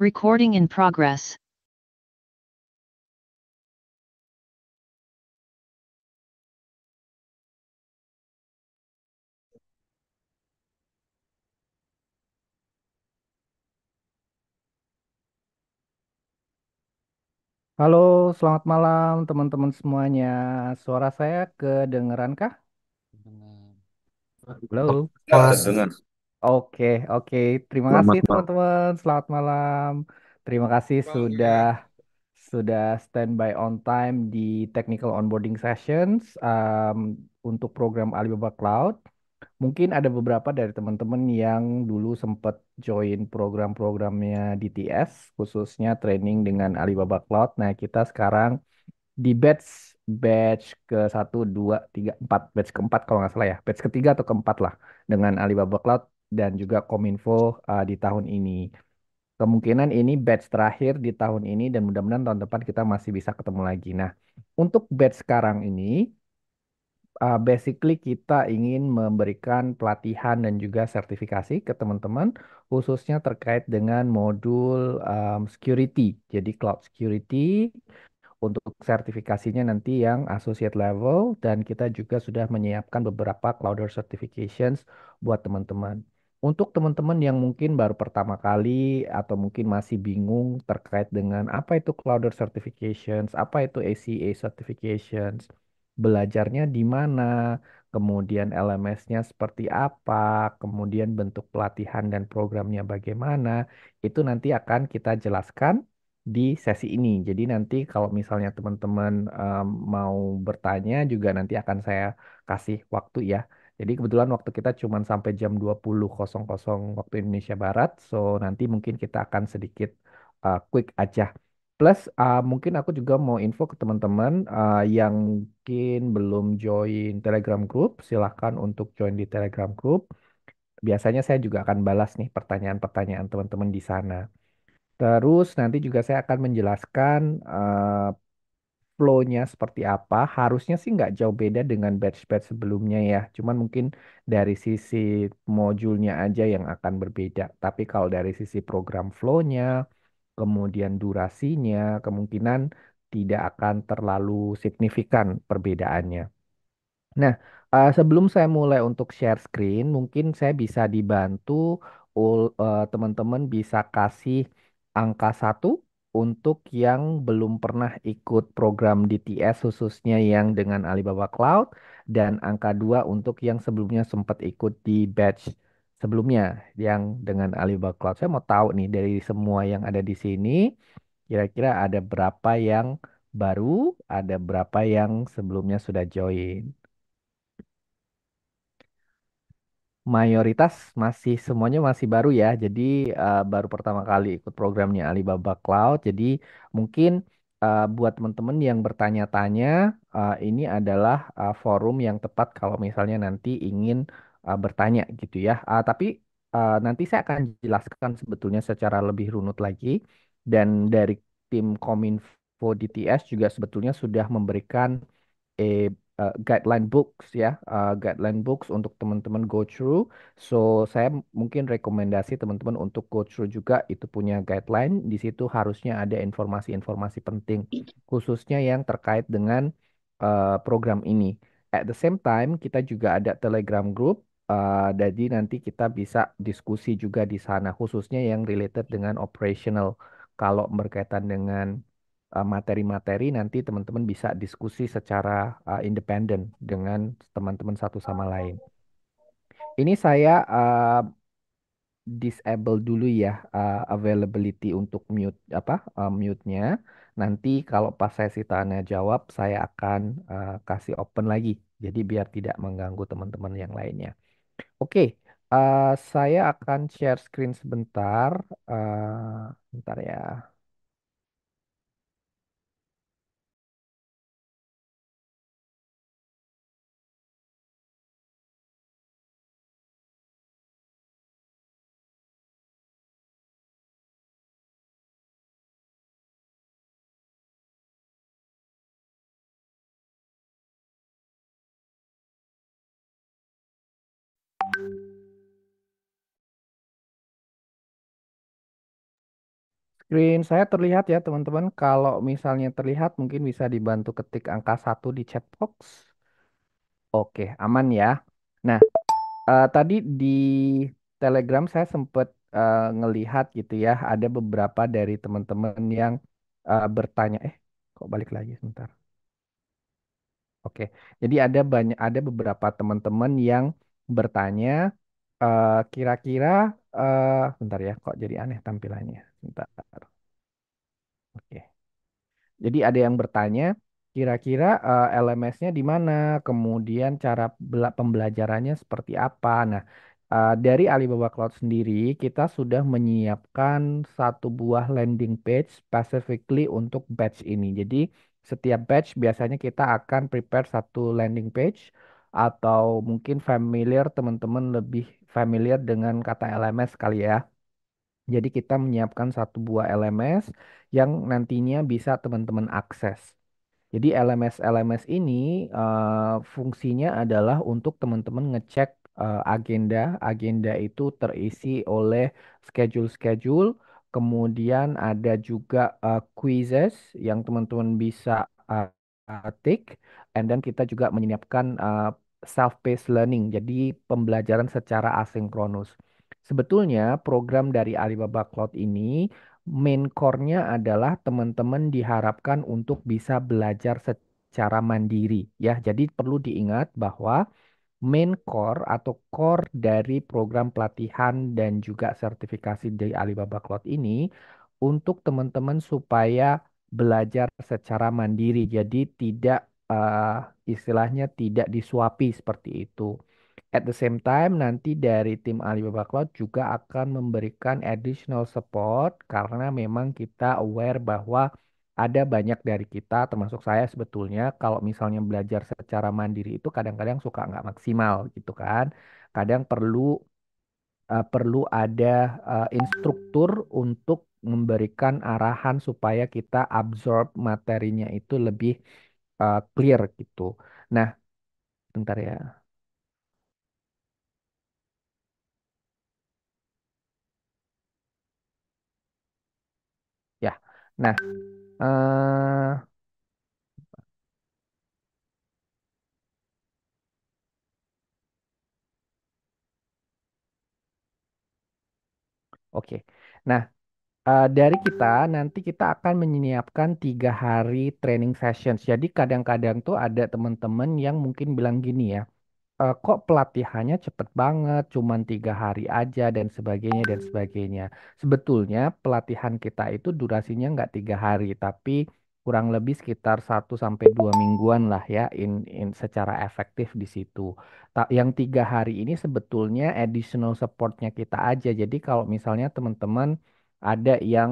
Recording in progress. Halo, selamat malam teman-teman semuanya. Suara saya kedengeran kah? Dengan Halo. Ya, Mas, terdengar. Oke, oke. Terima kasih Selamat malam. teman-teman. Selamat malam. Terima kasih Bang, sudah standby on time di technical onboarding sessions untuk program Alibaba Cloud. Mungkin ada beberapa dari teman-teman yang dulu sempat join program-programnya DTS, khususnya training dengan Alibaba Cloud. Nah, kita sekarang di batch batch ke satu, dua, tiga, empat, batch keempat kalau nggak salah ya, batch ketiga atau keempat lah dengan Alibaba Cloud dan juga Kominfo di tahun ini. Kemungkinan ini batch terakhir di tahun ini dan mudah-mudahan tahun depan kita masih bisa ketemu lagi. Nah, untuk batch sekarang ini, basically kita ingin memberikan pelatihan dan juga sertifikasi ke teman-teman, khususnya terkait dengan modul security. Jadi cloud security untuk sertifikasinya nanti yang associate level dan kita juga sudah menyiapkan beberapa Clouder certifications buat teman-teman. Untuk teman-teman yang mungkin baru pertama kali atau mungkin masih bingung terkait dengan apa itu Clouder certifications, apa itu ACA certifications, belajarnya di mana, kemudian LMS-nya seperti apa, kemudian bentuk pelatihan dan programnya bagaimana, itu nanti akan kita jelaskan di sesi ini. Jadi nanti kalau misalnya teman-teman mau bertanya juga nanti akan saya kasih waktu ya. Jadi kebetulan waktu kita cuma sampai jam 20.00 waktu Indonesia Barat. So nanti mungkin kita akan sedikit quick aja. Plus mungkin aku juga mau info ke teman-teman yang mungkin belum join Telegram Group. Silahkan untuk join di Telegram Group. Biasanya saya juga akan balas nih pertanyaan-pertanyaan teman-teman di sana. Terus nanti juga saya akan menjelaskan flow-nya seperti apa. Harusnya sih nggak jauh beda dengan batch-batch sebelumnya ya. Cuman mungkin dari sisi modulnya aja yang akan berbeda. Tapi kalau dari sisi program flow-nya, kemudian durasinya, kemungkinan tidak akan terlalu signifikan perbedaannya. Nah, sebelum saya mulai untuk share screen, mungkin saya bisa dibantu teman-teman bisa kasih angka satu untuk yang belum pernah ikut program DTS khususnya yang dengan Alibaba Cloud dan angka dua untuk yang sebelumnya sempat ikut di batch sebelumnya yang dengan Alibaba Cloud. Saya mau tahu nih dari semua yang ada di sini, kira-kira ada berapa yang baru, ada berapa yang sebelumnya sudah join. Mayoritas masih semuanya masih baru ya. Jadi baru pertama kali ikut programnya Alibaba Cloud. Jadi mungkin buat teman-teman yang bertanya-tanya, ini adalah forum yang tepat kalau misalnya nanti ingin bertanya gitu ya. Tapi nanti saya akan jelaskan sebetulnya secara lebih runut lagi. Dan dari tim Kominfo DTS juga sebetulnya sudah memberikan eh, guideline books ya, guideline books untuk teman-teman go through. So saya mungkin rekomendasi teman-teman untuk go through juga itu punya guideline. Di situ harusnya ada informasi-informasi penting, khususnya yang terkait dengan program ini. At the same time kita juga ada Telegram group. Jadi nanti kita bisa diskusi juga di sana, khususnya yang related dengan operational. Kalau berkaitan dengan materi-materi nanti teman-teman bisa diskusi secara independen dengan teman-teman satu sama lain. Ini saya disable dulu ya availability untuk mute-nya. Nanti kalau pas sesi tanya jawab saya akan kasih open lagi. Jadi biar tidak mengganggu teman-teman yang lainnya. Oke, saya akan share screen sebentar. Bentar ya. Screen saya terlihat ya teman-teman. Kalau misalnya terlihat mungkin bisa dibantu ketik angka 1 di chat box. Oke, aman ya. Nah, tadi di Telegram saya sempat ngelihat gitu ya, ada beberapa dari teman-teman yang bertanya, kok balik lagi sebentar. Oke, jadi ada beberapa teman-teman yang bertanya, kira-kira, bentar ya, kok jadi aneh tampilannya. Bentar. Oke. Jadi ada yang bertanya, kira-kira LMS-nya di mana, kemudian cara pembelajarannya seperti apa. Nah, dari Alibaba Cloud sendiri, kita sudah menyiapkan satu buah landing page specifically untuk batch ini. Jadi, setiap batch biasanya kita akan prepare satu landing page atau mungkin familiar, teman-teman lebih familiar dengan kata LMS kali ya. Jadi kita menyiapkan satu buah LMS yang nantinya bisa teman-teman akses. Jadi LMS ini fungsinya adalah untuk teman-teman ngecek agenda. Agenda itu terisi oleh schedule-schedule, kemudian ada juga quizzes yang teman-teman bisa tick, and then kita juga menyiapkan self-paced learning, jadi pembelajaran secara asinkronus. Sebetulnya program dari Alibaba Cloud ini main core-nya adalah teman-teman diharapkan untuk bisa belajar secara mandiri ya. Jadi perlu diingat bahwa main core atau core dari program pelatihan dan juga sertifikasi dari Alibaba Cloud ini untuk teman-teman supaya belajar secara mandiri. Jadi tidak istilahnya tidak disuapi seperti itu. At the same time, nanti dari tim Alibaba Cloud juga akan memberikan additional support karena memang kita aware bahwa ada banyak dari kita, termasuk saya sebetulnya, kalau misalnya belajar secara mandiri itu kadang-kadang suka nggak maksimal gitu kan. Kadang perlu ada instruktur untuk memberikan arahan supaya kita absorb materinya itu lebih clear gitu. Nah, bentar ya. Ya. Nah, oke. Nah, dari kita nanti kita akan menyiapkan 3 hari training sessions. Jadi kadang-kadang tuh ada teman-teman yang mungkin bilang gini ya, kok pelatihannya cepet banget, cuman 3 hari aja dan sebagainya dan sebagainya. Sebetulnya pelatihan kita itu durasinya nggak 3 hari, tapi kurang lebih sekitar 1 sampai 2 mingguan lah ya, in secara efektif di situ. Yang 3 hari ini sebetulnya additional supportnya kita aja. Jadi kalau misalnya teman-teman ada yang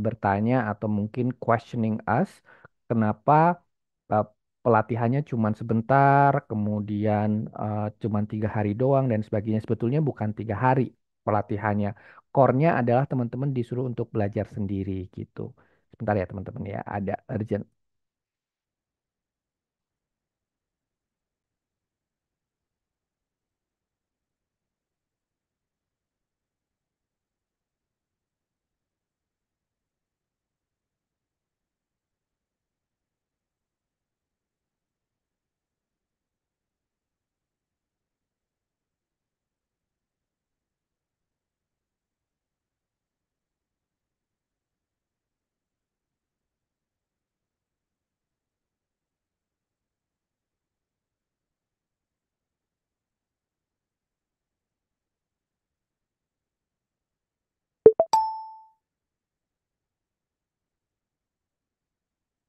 bertanya atau mungkin questioning us, kenapa uh, pelatihannya cuma sebentar, kemudian cuma 3 hari doang dan sebagainya. Sebetulnya bukan 3 hari pelatihannya. Core-nya adalah teman-teman disuruh untuk belajar sendiri gitu. Sebentar ya teman-teman ya, ada urgent.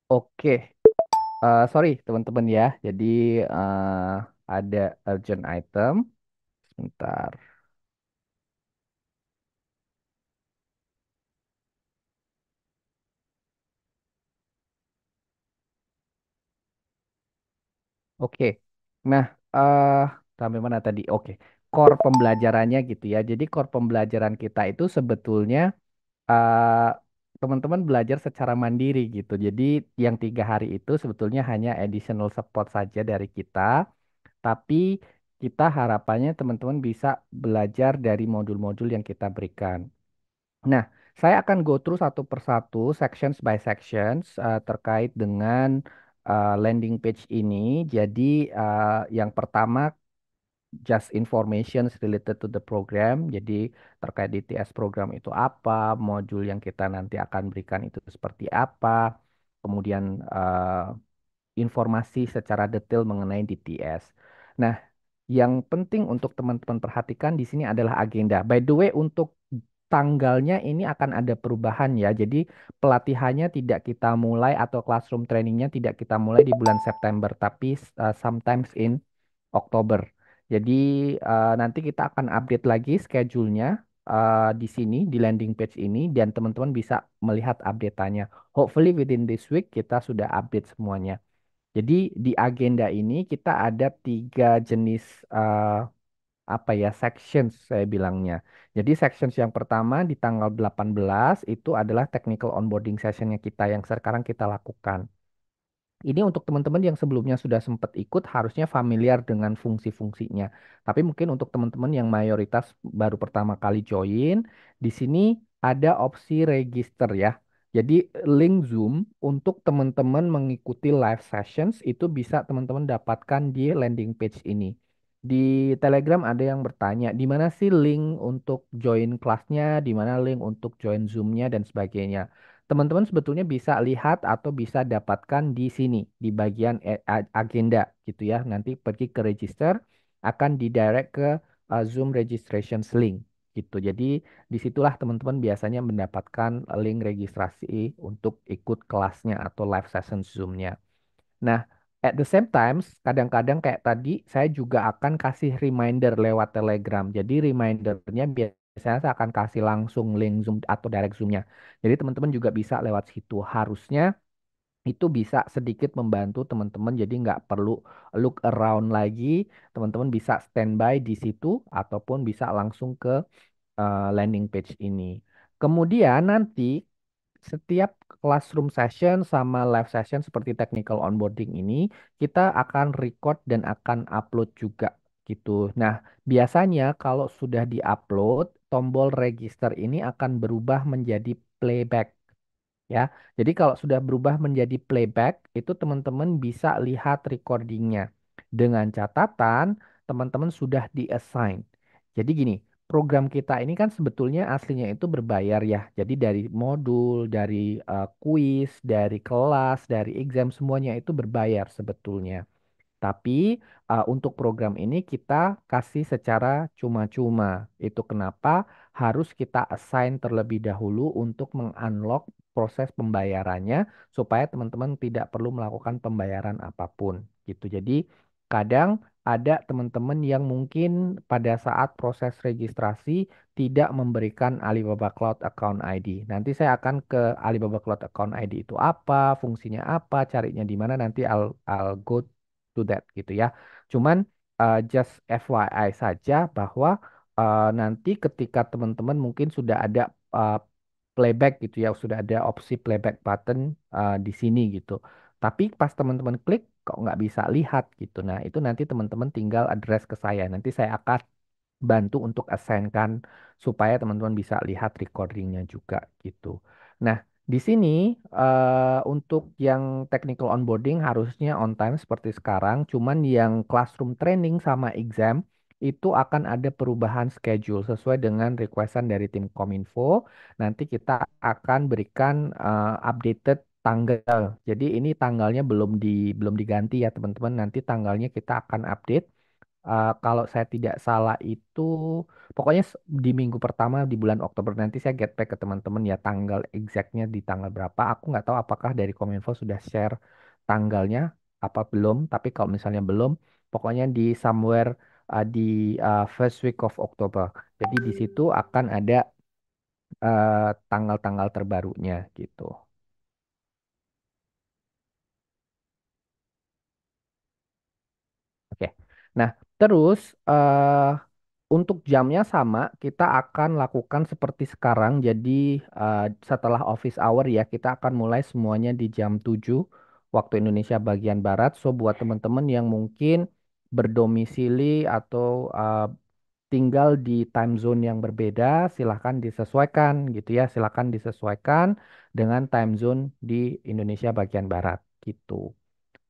Oke, sorry teman-teman ya. Jadi ada urgent item. Sebentar. Oke. Nah, eh sampai mana tadi? Oke. Core pembelajarannya gitu ya. Jadi core pembelajaran kita itu sebetulnya eh, teman-teman belajar secara mandiri gitu. Jadi yang 3 hari itu sebetulnya hanya additional support saja dari kita, tapi kita harapannya teman-teman bisa belajar dari modul-modul yang kita berikan. Nah, Saya akan go through satu persatu, sections by sections, terkait dengan landing page ini. Jadi, yang pertama just information related to the program. Jadi terkait DTS program itu apa, modul yang kita nanti akan berikan itu seperti apa, kemudian informasi secara detail mengenai DTS. Nah, yang penting untuk teman-teman perhatikan di sini adalah agenda. By the way, untuk tanggalnya ini akan ada perubahan ya. Jadi pelatihannya tidak kita mulai atau classroom trainingnya tidak kita mulai di bulan September, tapi sometimes in Oktober. Jadi nanti kita akan update lagi schedule-nya di sini di landing page ini dan teman-teman bisa melihat update-nya. Hopefully within this week kita sudah update semuanya. Jadi di agenda ini kita ada tiga jenis apa ya sections saya bilangnya. Jadi sections yang pertama di tanggal 18 itu adalah technical onboarding sessionnya kita yang sekarang kita lakukan. Ini untuk teman-teman yang sebelumnya sudah sempat ikut harusnya familiar dengan fungsi-fungsinya. Tapi mungkin untuk teman-teman yang mayoritas baru pertama kali join, di sini ada opsi register ya. Jadi link Zoom untuk teman-teman mengikuti live sessions itu bisa teman-teman dapatkan di landing page ini. Di Telegram ada yang bertanya, di mana sih link untuk join kelasnya, di mana link untuk join Zoom-nya dan sebagainya. Teman-teman sebetulnya bisa lihat atau bisa dapatkan di sini, di bagian agenda gitu ya. Nanti pergi ke register, akan didirect ke Zoom registration link gitu. Jadi disitulah teman-teman biasanya mendapatkan link registrasi untuk ikut kelasnya atau live session Zoom-nya. Nah, at the same time, kadang-kadang kayak tadi, saya juga akan kasih reminder lewat Telegram. Jadi remindernya biasanya saya akan kasih langsung link Zoom atau direct Zoom-nya. Jadi teman-teman juga bisa lewat situ. Harusnya itu bisa sedikit membantu teman-teman. Jadi nggak perlu look around lagi. Teman-teman bisa standby di situ ataupun bisa langsung ke landing page ini. Kemudian nanti setiap classroom session sama live session seperti technical onboarding ini kita akan record dan akan upload juga gitu. Nah, biasanya kalau sudah di-upload, tombol register ini akan berubah menjadi playback ya. Jadi kalau sudah berubah menjadi playback, itu teman-teman bisa lihat recordingnya. Dengan catatan, teman-teman sudah di-assign. Jadi gini, program kita ini kan sebetulnya aslinya itu berbayar ya. Jadi dari modul, dari kuis, dari kelas, dari exam, semuanya itu berbayar sebetulnya. Tapi untuk program ini kita kasih secara cuma-cuma. Itu kenapa harus kita assign terlebih dahulu untuk mengunlock proses pembayarannya supaya teman-teman tidak perlu melakukan pembayaran apapun gitu. Jadi kadang ada teman-teman yang mungkin pada saat proses registrasi tidak memberikan Alibaba Cloud Account ID. Nanti saya akan ke Alibaba Cloud Account ID itu apa, fungsinya apa, carinya di mana nanti I'll go to that gitu ya. Cuman just FYI saja bahwa nanti ketika teman-teman mungkin sudah ada playback gitu ya, sudah ada opsi playback button di sini gitu. Tapi pas teman-teman klik kok nggak bisa lihat gitu. Nah, itu nanti teman-teman tinggal address ke saya. Nanti saya akan bantu untuk assign-kan supaya teman-teman bisa lihat recordingnya juga gitu. Nah, di sini untuk yang technical onboarding harusnya on time seperti sekarang, cuman yang classroom training sama exam itu akan ada perubahan schedule sesuai dengan requestan dari tim Kominfo. Nanti kita akan berikan updated tanggal. Jadi ini tanggalnya belum diganti ya teman-teman. Nanti tanggalnya kita akan update. Kalau saya tidak salah itu pokoknya di minggu pertama di bulan Oktober nanti saya get back ke teman-teman ya tanggal exactnya di tanggal berapa. Aku nggak tahu apakah dari Kominfo sudah share tanggalnya apa belum. Tapi kalau misalnya belum, pokoknya di somewhere di first week of October. Jadi di situ akan ada tanggal-tanggal terbarunya gitu. Oke. Nah, terus untuk jamnya sama, kita akan lakukan seperti sekarang. Jadi setelah office hour ya, kita akan mulai semuanya di jam 7 waktu Indonesia bagian Barat. So buat teman-teman yang mungkin berdomisili atau tinggal di time zone yang berbeda, silahkan disesuaikan gitu ya, silahkan disesuaikan dengan time zone di Indonesia bagian Barat gitu.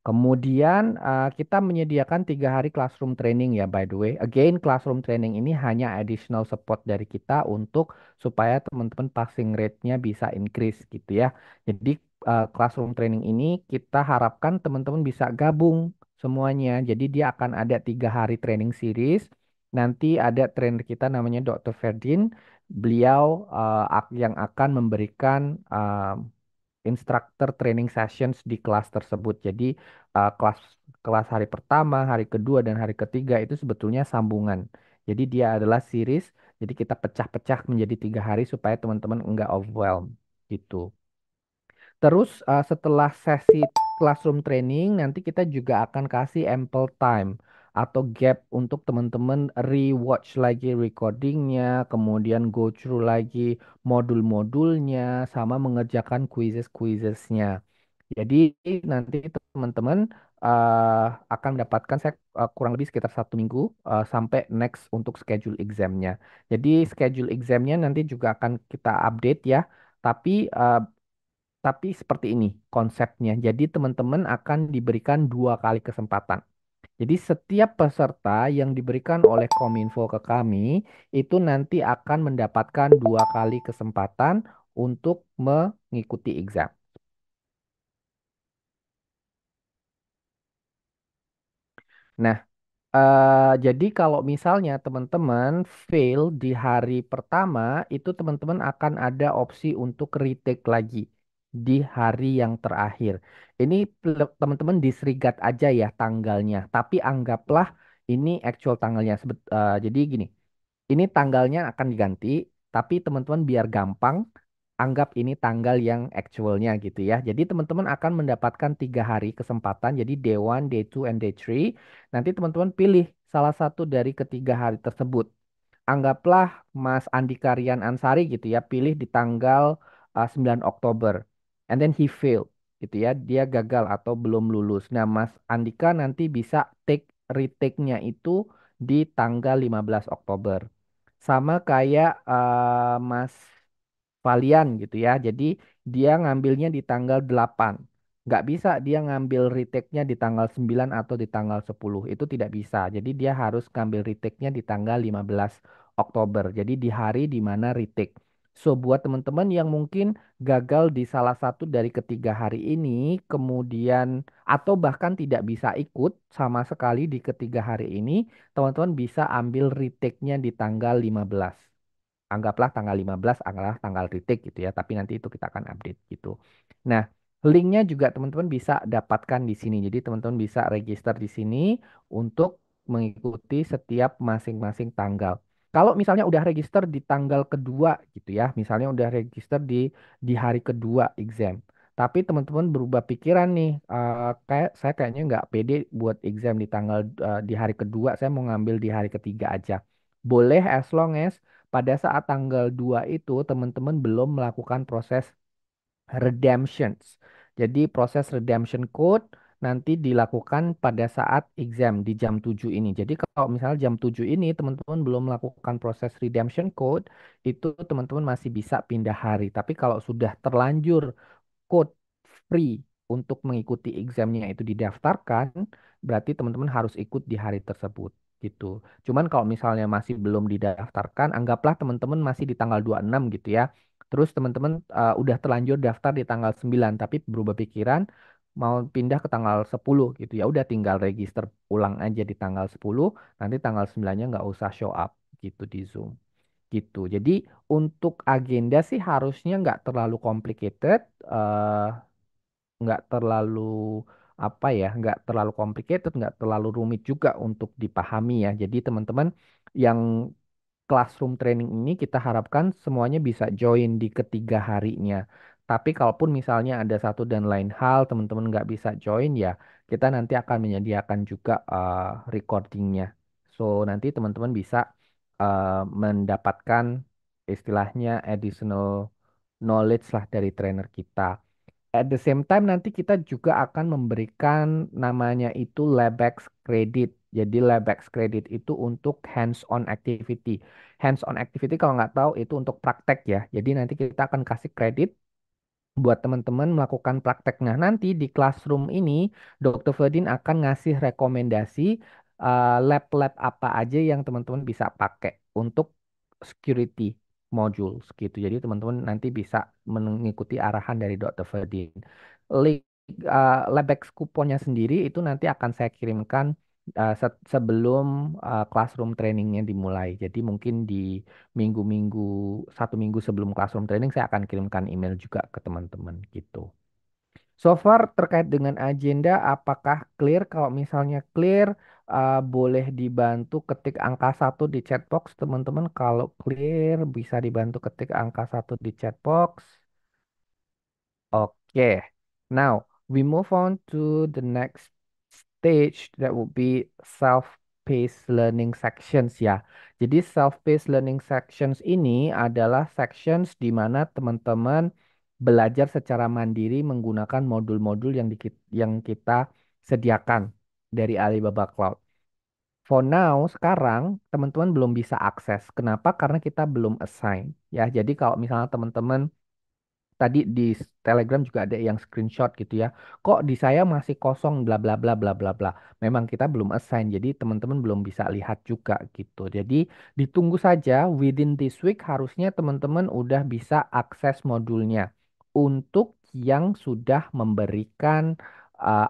Kemudian kita menyediakan 3 hari classroom training ya by the way. Again, classroom training ini hanya additional support dari kita untuk supaya teman-teman passing rate-nya bisa increase gitu ya. Jadi classroom training ini kita harapkan teman-teman bisa gabung semuanya. Jadi dia akan ada 3 hari training series. Nanti ada trainer kita namanya Dr. Ferdin. Beliau yang akan memberikan instructor training sessions di kelas tersebut. Jadi kelas kelas hari pertama, hari kedua dan hari ketiga itu sebetulnya sambungan. Jadi dia adalah series. Jadi kita pecah-pecah menjadi 3 hari supaya teman-teman enggak overwhelm gitu. Terus setelah sesi classroom training nanti kita juga akan kasih ample time atau gap untuk teman-teman rewatch lagi recordingnya, kemudian go through lagi modul-modulnya, sama mengerjakan quizzes-quizzesnya. Jadi nanti teman-teman akan mendapatkan saya kurang lebih sekitar 1 minggu sampai next untuk schedule examnya. Jadi schedule examnya nanti juga akan kita update ya. Tapi seperti ini konsepnya. Jadi teman-teman akan diberikan 2 kali kesempatan. Jadi setiap peserta yang diberikan oleh Kominfo ke kami itu nanti akan mendapatkan 2 kali kesempatan untuk mengikuti exam. Nah, jadi kalau misalnya teman-teman fail di hari pertama, itu teman-teman akan ada opsi untuk retake lagi di hari yang terakhir. Ini teman-teman disregard aja ya tanggalnya, tapi anggaplah ini actual tanggalnya. Jadi gini, ini tanggalnya akan diganti, tapi teman-teman biar gampang, anggap ini tanggal yang actualnya gitu ya. Jadi teman-teman akan mendapatkan 3 hari kesempatan. Jadi day one, day two, and day three. Nanti teman-teman pilih salah satu dari ketiga hari tersebut. Anggaplah Mas Andika Rian Ansari gitu ya, pilih di tanggal 9 Oktober. And then he failed gitu ya, dia gagal atau belum lulus. Nah, Mas Andika nanti bisa retake-nya itu di tanggal 15 Oktober. Sama kayak Mas Valian gitu ya. Jadi dia ngambilnya di tanggal 8. Nggak bisa dia ngambil retake-nya di tanggal 9 atau di tanggal 10. Itu tidak bisa. Jadi dia harus ngambil retake-nya di tanggal 15 Oktober. Jadi di hari di mana retake. So buat teman-teman yang mungkin gagal di salah satu dari ketiga hari ini, kemudian atau bahkan tidak bisa ikut sama sekali di ketiga hari ini, teman-teman bisa ambil retake-nya di tanggal 15. Anggaplah tanggal 15 adalah tanggal retake gitu ya, tapi nanti itu kita akan update gitu. Nah, linknya juga teman-teman bisa dapatkan di sini. Jadi teman-teman bisa register di sini untuk mengikuti setiap masing-masing tanggal. Kalau misalnya udah register di tanggal kedua gitu ya, misalnya udah register di hari kedua exam, tapi teman-teman berubah pikiran nih, kayak saya kayaknya nggak pede buat exam di di hari kedua, saya mau ngambil di hari ketiga aja. Boleh as long as pada saat tanggal 2 itu teman-teman belum melakukan proses redemptions. Jadi proses redemption code nanti dilakukan pada saat exam di jam 7 ini. Jadi kalau misalnya jam 7 ini teman-teman belum melakukan proses redemption code, itu teman-teman masih bisa pindah hari. Tapi kalau sudah terlanjur code free untuk mengikuti examnya itu didaftarkan, berarti teman-teman harus ikut di hari tersebut gitu. Cuman kalau misalnya masih belum didaftarkan, anggaplah teman-teman masih di tanggal 26 gitu ya. Terus teman-teman udah terlanjur daftar di tanggal 9 tapi berubah pikiran mau pindah ke tanggal 10 gitu ya. Udah tinggal register ulang aja di tanggal 10, nanti tanggal 9-nya nggak usah show up gitu di Zoom gitu. Jadi untuk agenda sih harusnya nggak terlalu complicated, nggak terlalu apa ya, nggak terlalu complicated, nggak terlalu rumit juga untuk dipahami ya. Jadi teman-teman yang classroom training ini kita harapkan semuanya bisa join di ketiga harinya. Tapi kalaupun misalnya ada satu dan lain hal teman-teman nggak bisa join ya, kita nanti akan menyediakan juga recordingnya. So nanti teman-teman bisa mendapatkan istilahnya additional knowledge lah dari trainer kita. At the same time nanti kita juga akan memberikan namanya itu Labex Credit. Jadi Labex Credit itu untuk hands-on activity. Hands-on activity kalau nggak tahu itu untuk praktek ya. Jadi nanti kita akan kasih kredit buat teman-teman melakukan praktek. Nah, nanti di classroom ini Dr. Ferdin akan ngasih rekomendasi lab-lab apa aja yang teman-teman bisa pakai untuk security modules gitu. Jadi teman-teman nanti bisa mengikuti arahan dari Dr. Ferdin. Link LabX kuponnya sendiri itu nanti akan saya kirimkan sebelum classroom trainingnya dimulai. Jadi mungkin di minggu-minggu 1 minggu sebelum classroom training saya akan kirimkan email juga ke teman-teman gitu. So far terkait dengan agenda apakah clear? Kalau misalnya clear boleh dibantu ketik angka 1 di chat box teman-teman. Kalau clear bisa dibantu ketik angka 1 di chat box. Okay, now we move on to the next stage that would be self-paced learning sections ya. Jadi self-paced learning sections ini adalah sections di mana teman-teman belajar secara mandiri menggunakan modul-modul yang kita sediakan dari Alibaba Cloud. For now, sekarang teman-teman belum bisa akses. Kenapa? Karena kita belum assign ya. Jadi kalau misalnya teman-teman tadi di Telegram juga ada yang screenshot gitu ya. Kok di saya masih kosong bla bla bla bla bla bla. Memang kita belum assign, jadi teman-teman belum bisa lihat juga gitu. Jadi ditunggu saja within this week harusnya teman-teman udah bisa akses modulnya. Untuk yang sudah memberikan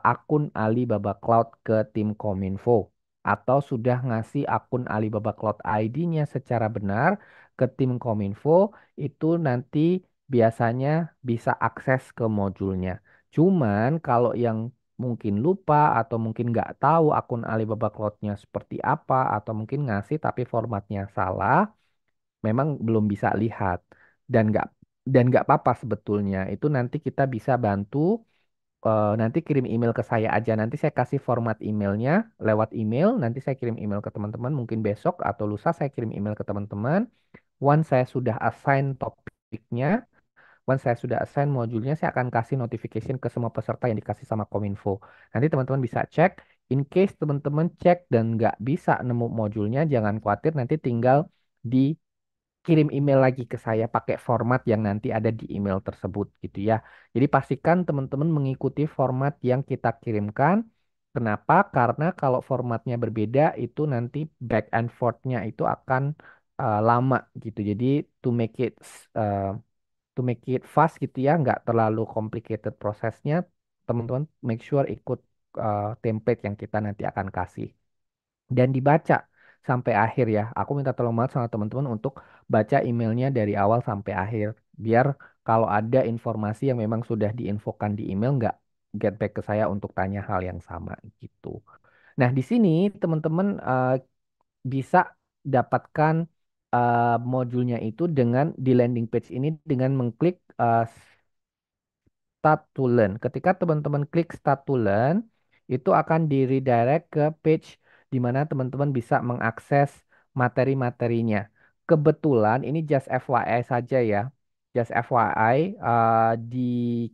akun Alibaba Cloud ke tim Kominfo atau sudah ngasih akun Alibaba Cloud ID-nya secara benar ke tim Kominfo itu nanti biasanya bisa akses ke modulnya. Cuman kalau yang mungkin lupa atau mungkin nggak tahu akun Alibaba Cloud-nya seperti apa atau mungkin ngasih tapi formatnya salah, memang belum bisa lihat dan nggak apa-apa sebetulnya. Itu nanti kita bisa bantu nanti kirim email ke saya aja. Nanti saya kasih format emailnya lewat email. Nanti saya kirim email ke teman-teman. Mungkin besok atau lusa saya kirim email ke teman-teman. Once saya sudah assign topiknya, once saya sudah assign modulnya, saya akan kasih notification ke semua peserta yang dikasih sama Kominfo. Nanti teman-teman bisa cek. In case teman-teman cek dan nggak bisa nemu modulnya, jangan khawatir. Nanti tinggal dikirim email lagi ke saya pakai format yang nanti ada di email tersebut gitu ya. Jadi pastikan teman-teman mengikuti format yang kita kirimkan. Kenapa? Karena kalau formatnya berbeda, itu nanti back and forth-nya itu akan lama gitu. Jadi to make it uh, to make it fast gitu ya, nggak terlalu complicated prosesnya, teman-teman make sure ikut template yang kita nanti akan kasih dan dibaca sampai akhir ya. Aku minta tolong banget sama teman-teman untuk baca emailnya dari awal sampai akhir, biar kalau ada informasi yang memang sudah diinfokan di email nggak get back ke saya untuk tanya hal yang sama gitu. Nah, di sini teman-teman bisa dapatkan modulnya itu dengan di landing page ini dengan mengklik Start to Learn. Ketika teman-teman klik Start to Learn, itu akan di redirect ke page di mana teman-teman bisa mengakses materi-materinya. Kebetulan ini just FYI saja ya. Just FYI, di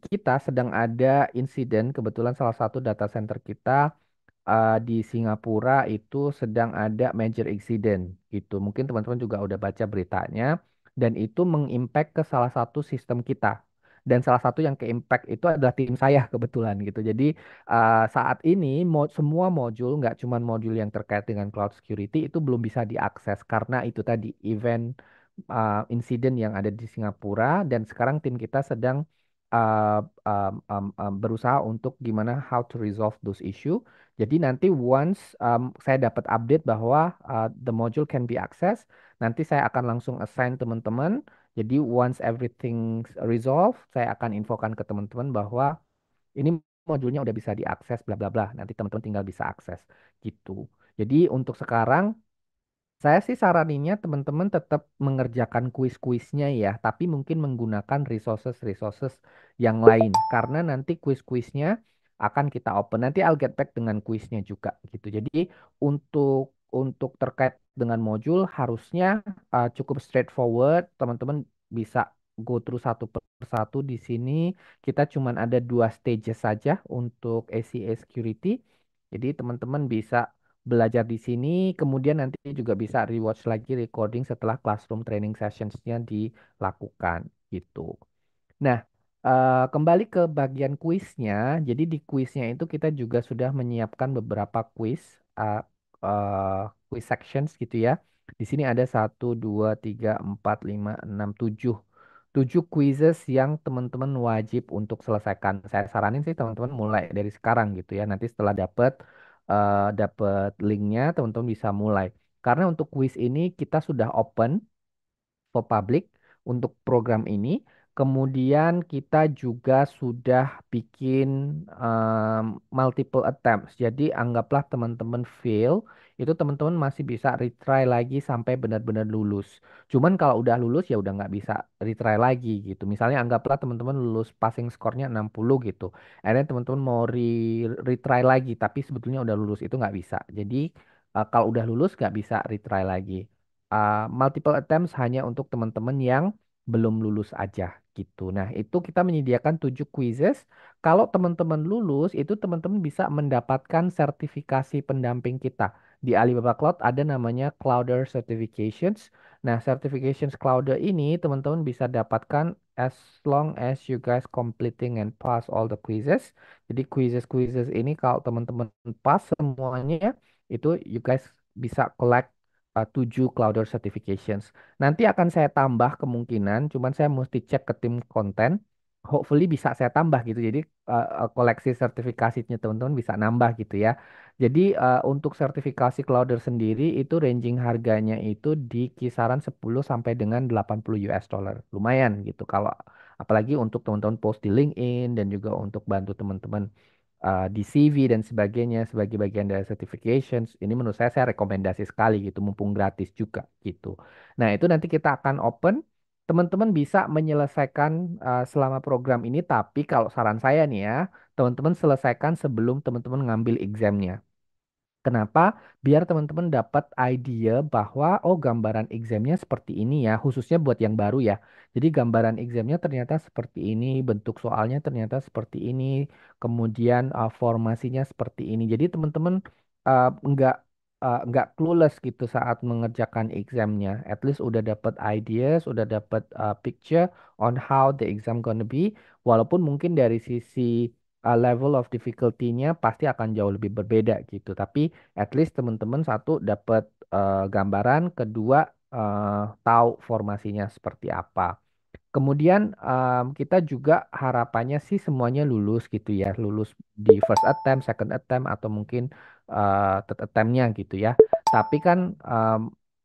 kita sedang ada insiden, kebetulan salah satu data center kita di Singapura itu sedang ada major accident gitu. Mungkin teman-teman juga udah baca beritanya dan itu mengimpact ke salah satu sistem kita. Dan salah satu yang ke-impact itu adalah tim saya kebetulan gitu. Jadi saat ini semua modul, nggak cuma modul yang terkait dengan cloud security itu belum bisa diakses karena itu tadi event insiden yang ada di Singapura dan sekarang tim kita sedang uh, berusaha untuk gimana how to resolve those issue. Jadi nanti once saya dapat update bahwa the module can be accessed, nanti saya akan langsung assign teman-teman. Jadi once everything resolved, saya akan infokan ke teman-teman bahwa ini modulnya udah bisa diakses, bla bla bla. Nanti teman-teman tinggal bisa akses gitu. Jadi untuk sekarang saya sih saraninnya teman-teman tetap mengerjakan kuis-kuisnya ya, tapi mungkin menggunakan resources-resources yang lain. Karena nanti kuis-kuisnya akan kita open. Nanti I'll get back dengan kuisnya juga gitu. Jadi untuk terkait dengan modul harusnya cukup straightforward. Teman-teman bisa go through satu persatu di sini. Kita cuman ada dua stages saja untuk ACA Security. Jadi teman-teman bisa belajar di sini, kemudian nanti juga bisa rewatch lagi recording setelah classroom training sessionsnya dilakukan gitu. Nah, kembali ke bagian kuisnya. Jadi di kuisnya itu kita juga sudah menyiapkan beberapa quiz sections gitu ya. Di sini ada 1, 2, 3, 4, 5, 6, 7. 7 quizzes yang teman-teman wajib untuk selesaikan. Saya saranin sih teman-teman mulai dari sekarang gitu ya. Nanti setelah dapat linknya, teman-teman bisa mulai. Karena untuk quiz ini kita sudah open for public untuk program ini. Kemudian kita juga sudah bikin multiple attempts. Jadi anggaplah teman-teman fail, itu teman-teman masih bisa retry lagi sampai benar-benar lulus. Cuman kalau udah lulus ya udah nggak bisa retry lagi gitu. Misalnya anggaplah teman-teman lulus passing skornya 60 gitu. Akhirnya teman-teman mau retry lagi, tapi sebetulnya udah lulus itu nggak bisa. Jadi kalau udah lulus nggak bisa retry lagi. Multiple attempts hanya untuk teman-teman yang belum lulus aja gitu. Nah, itu kita menyediakan 7 quizzes. Kalau teman-teman lulus, itu teman-teman bisa mendapatkan sertifikasi pendamping kita. Di Alibaba Cloud ada namanya Clouder Certifications. Nah, certifications Clouder ini teman-teman bisa dapatkan as long as you guys completing and pass all the quizzes. Jadi quizzes-quizzes ini kalau teman-teman pass semuanya, itu you guys bisa collect 7 Cloudor certifications. Nanti akan saya tambah kemungkinan, cuman saya mesti cek ke tim konten. Hopefully bisa saya tambah gitu. Jadi koleksi sertifikasinya teman-teman bisa nambah gitu ya. Jadi untuk sertifikasi Cloudor sendiri itu ranging harganya itu di kisaran 10 sampai dengan 80 US dollar. Lumayan gitu kalau apalagi untuk teman-teman post di LinkedIn dan juga untuk bantu teman-teman di CV dan sebagainya sebagai bagian dari certifications. Ini menurut saya rekomendasi sekali gitu, mumpung gratis juga gitu. Nah, itu nanti kita akan open. Teman-teman bisa menyelesaikan selama program ini, tapi kalau saran saya nih ya, teman-teman selesaikan sebelum teman-teman ngambil examnya. Kenapa? Biar teman-teman dapat idea bahwa oh gambaran examnya seperti ini ya, khususnya buat yang baru ya. Jadi gambaran examnya ternyata seperti ini, bentuk soalnya ternyata seperti ini, kemudian formasinya seperti ini. Jadi teman-teman nggak clueless gitu saat mengerjakan examnya. At least udah dapat ideas, udah dapat picture on how the exam gonna be. Walaupun mungkin dari sisi level of difficulty-nya pasti akan jauh lebih berbeda gitu. Tapi at least teman-teman satu dapat gambaran, kedua tahu formasinya seperti apa. Kemudian kita juga harapannya sih semuanya lulus gitu ya, lulus di first attempt, second attempt atau mungkin third attempt-nya gitu ya. Tapi kan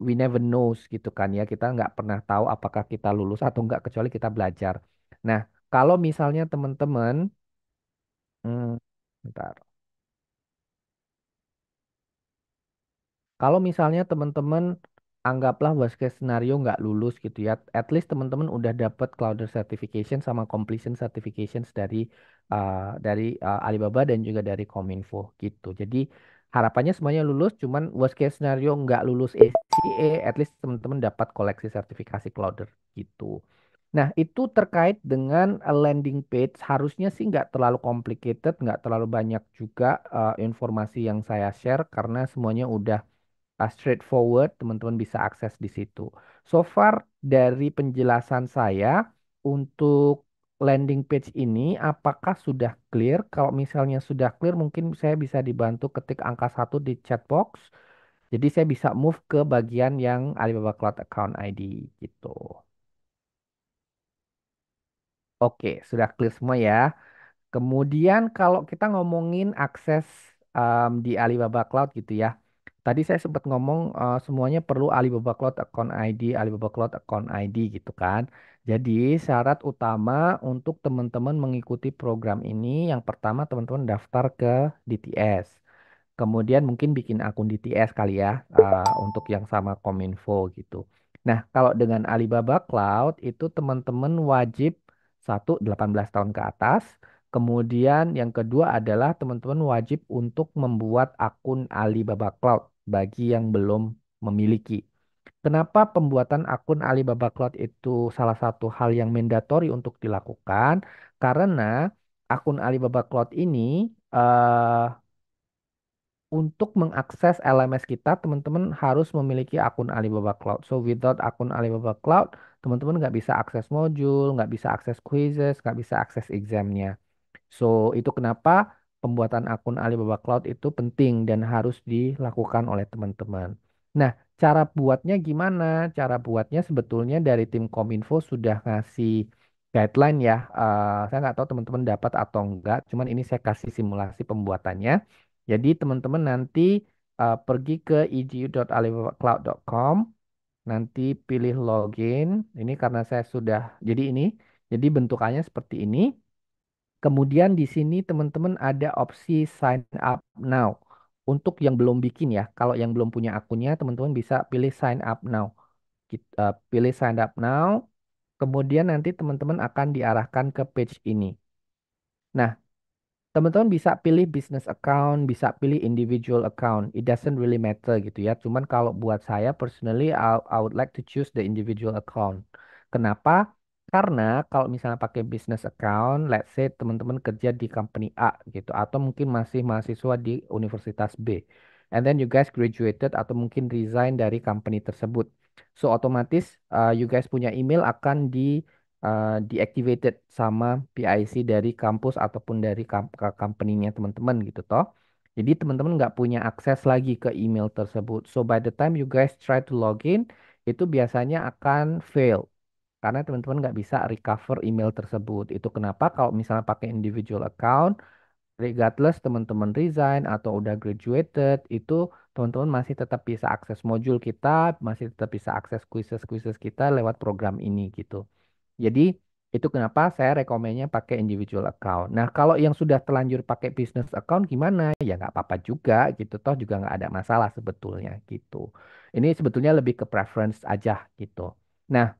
we never knows gitu kan ya, kita nggak pernah tahu apakah kita lulus atau nggak kecuali kita belajar. Nah, kalau misalnya teman-teman, bentar. Kalau misalnya teman-teman anggaplah worst case scenario nggak lulus gitu ya, at least teman-teman udah dapat Clouder Certification sama Completion Certifications dari Alibaba dan juga dari Kominfo gitu. Jadi harapannya semuanya lulus, cuman worst case scenario nggak lulus ACA, at least teman-teman dapat koleksi sertifikasi Clouder gitu. Nah, itu terkait dengan landing page, harusnya sih nggak terlalu complicated, nggak terlalu banyak juga informasi yang saya share karena semuanya udah straightforward, teman-teman bisa akses di situ. So far dari penjelasan saya untuk landing page ini, apakah sudah clear? Kalau misalnya sudah clear, mungkin saya bisa dibantu ketik angka 1 di chat box. Jadi saya bisa move ke bagian yang Alibaba Cloud Account ID gitu. Oke, sudah clear semua ya. Kemudian kalau kita ngomongin akses di Alibaba Cloud gitu ya. Tadi saya sempat ngomong semuanya perlu Alibaba Cloud Account ID, Alibaba Cloud Account ID gitu kan. Jadi syarat utama untuk teman-teman mengikuti program ini yang pertama teman-teman daftar ke DTS. Kemudian mungkin bikin akun DTS kali ya untuk yang sama Kominfo gitu. Nah, kalau dengan Alibaba Cloud itu teman-teman wajib 18 tahun ke atas. Kemudian yang kedua adalah teman-teman wajib untuk membuat akun Alibaba Cloud bagi yang belum memiliki. Kenapa pembuatan akun Alibaba Cloud itu salah satu hal yang mandatory untuk dilakukan? Karena akun Alibaba Cloud ini eh, untuk mengakses LMS kita, teman-teman harus memiliki akun Alibaba Cloud. So, without akun Alibaba Cloud, teman-teman nggak bisa akses modul, nggak bisa akses quizzes, nggak bisa akses examnya. So, itu kenapa pembuatan akun Alibaba Cloud itu penting dan harus dilakukan oleh teman-teman. Nah, cara buatnya gimana? Cara buatnya sebetulnya dari tim Kominfo sudah ngasih guideline ya. Saya nggak tahu teman-teman dapat atau enggak, cuman ini saya kasih simulasi pembuatannya. Jadi teman-teman nanti pergi ke edu.alibabacloud.com, nanti pilih login. Ini karena saya sudah, jadi bentukannya seperti ini. Kemudian di sini teman-teman ada opsi sign up now. Untuk yang belum bikin ya, kalau yang belum punya akunnya, teman-teman bisa pilih sign up now. Pilih sign up now, kemudian nanti teman-teman akan diarahkan ke page ini. Nah, teman-teman bisa pilih business account, bisa pilih individual account. It doesn't really matter gitu ya. Cuman kalau buat saya personally, I would like to choose the individual account. Kenapa? Karena kalau misalnya pakai business account, let's say teman-teman kerja di company A gitu, atau mungkin masih mahasiswa di Universitas B. And then you guys graduated atau mungkin resign dari company tersebut. So otomatis you guys punya email akan deactivated sama PIC dari kampus ataupun dari company-nya teman-teman gitu toh. Jadi teman-teman nggak punya akses lagi ke email tersebut. So by the time you guys try to login, itu biasanya akan fail karena teman-teman nggak bisa recover email tersebut. Itu kenapa kalau misalnya pakai individual account, regardless teman-teman resign atau udah graduated, itu teman-teman masih tetap bisa akses modul kita, masih tetap bisa akses quizzes-quizzes kita lewat program ini gitu. Jadi itu kenapa saya rekomennya pakai individual account. Nah, kalau yang sudah terlanjur pakai business account gimana? Ya nggak apa-apa juga gitu. Toh juga nggak ada masalah sebetulnya gitu. Ini sebetulnya lebih ke preference aja gitu. Nah,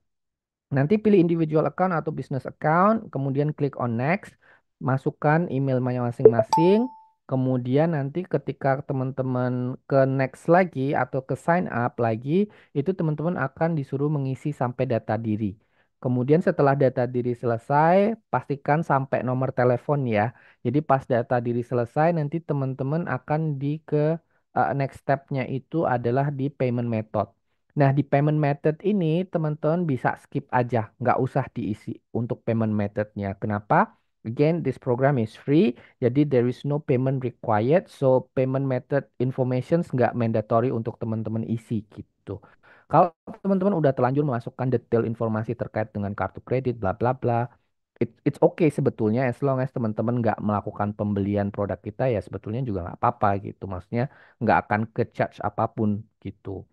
nanti pilih individual account atau business account, kemudian klik on next, masukkan emailnya masing-masing, kemudian nanti ketika teman-teman ke next lagi atau ke sign up lagi, itu teman-teman akan disuruh mengisi sampai data diri. Kemudian setelah data diri selesai, pastikan sampai nomor telepon ya. Jadi pas data diri selesai, nanti teman-teman akan next step-nya itu adalah di payment method. Nah, di payment method ini teman-teman bisa skip aja, nggak usah diisi untuk payment methodnya. Kenapa? Again, this program is free, jadi there is no payment required, so payment method informations nggak mandatory untuk teman-teman isi gitu. Kalau teman-teman udah terlanjur memasukkan detail informasi terkait dengan kartu kredit, bla bla bla, it's okay sebetulnya as long as teman-teman nggak melakukan pembelian produk kita ya sebetulnya juga nggak apa-apa gitu. Maksudnya nggak akan ke charge apapun gitu.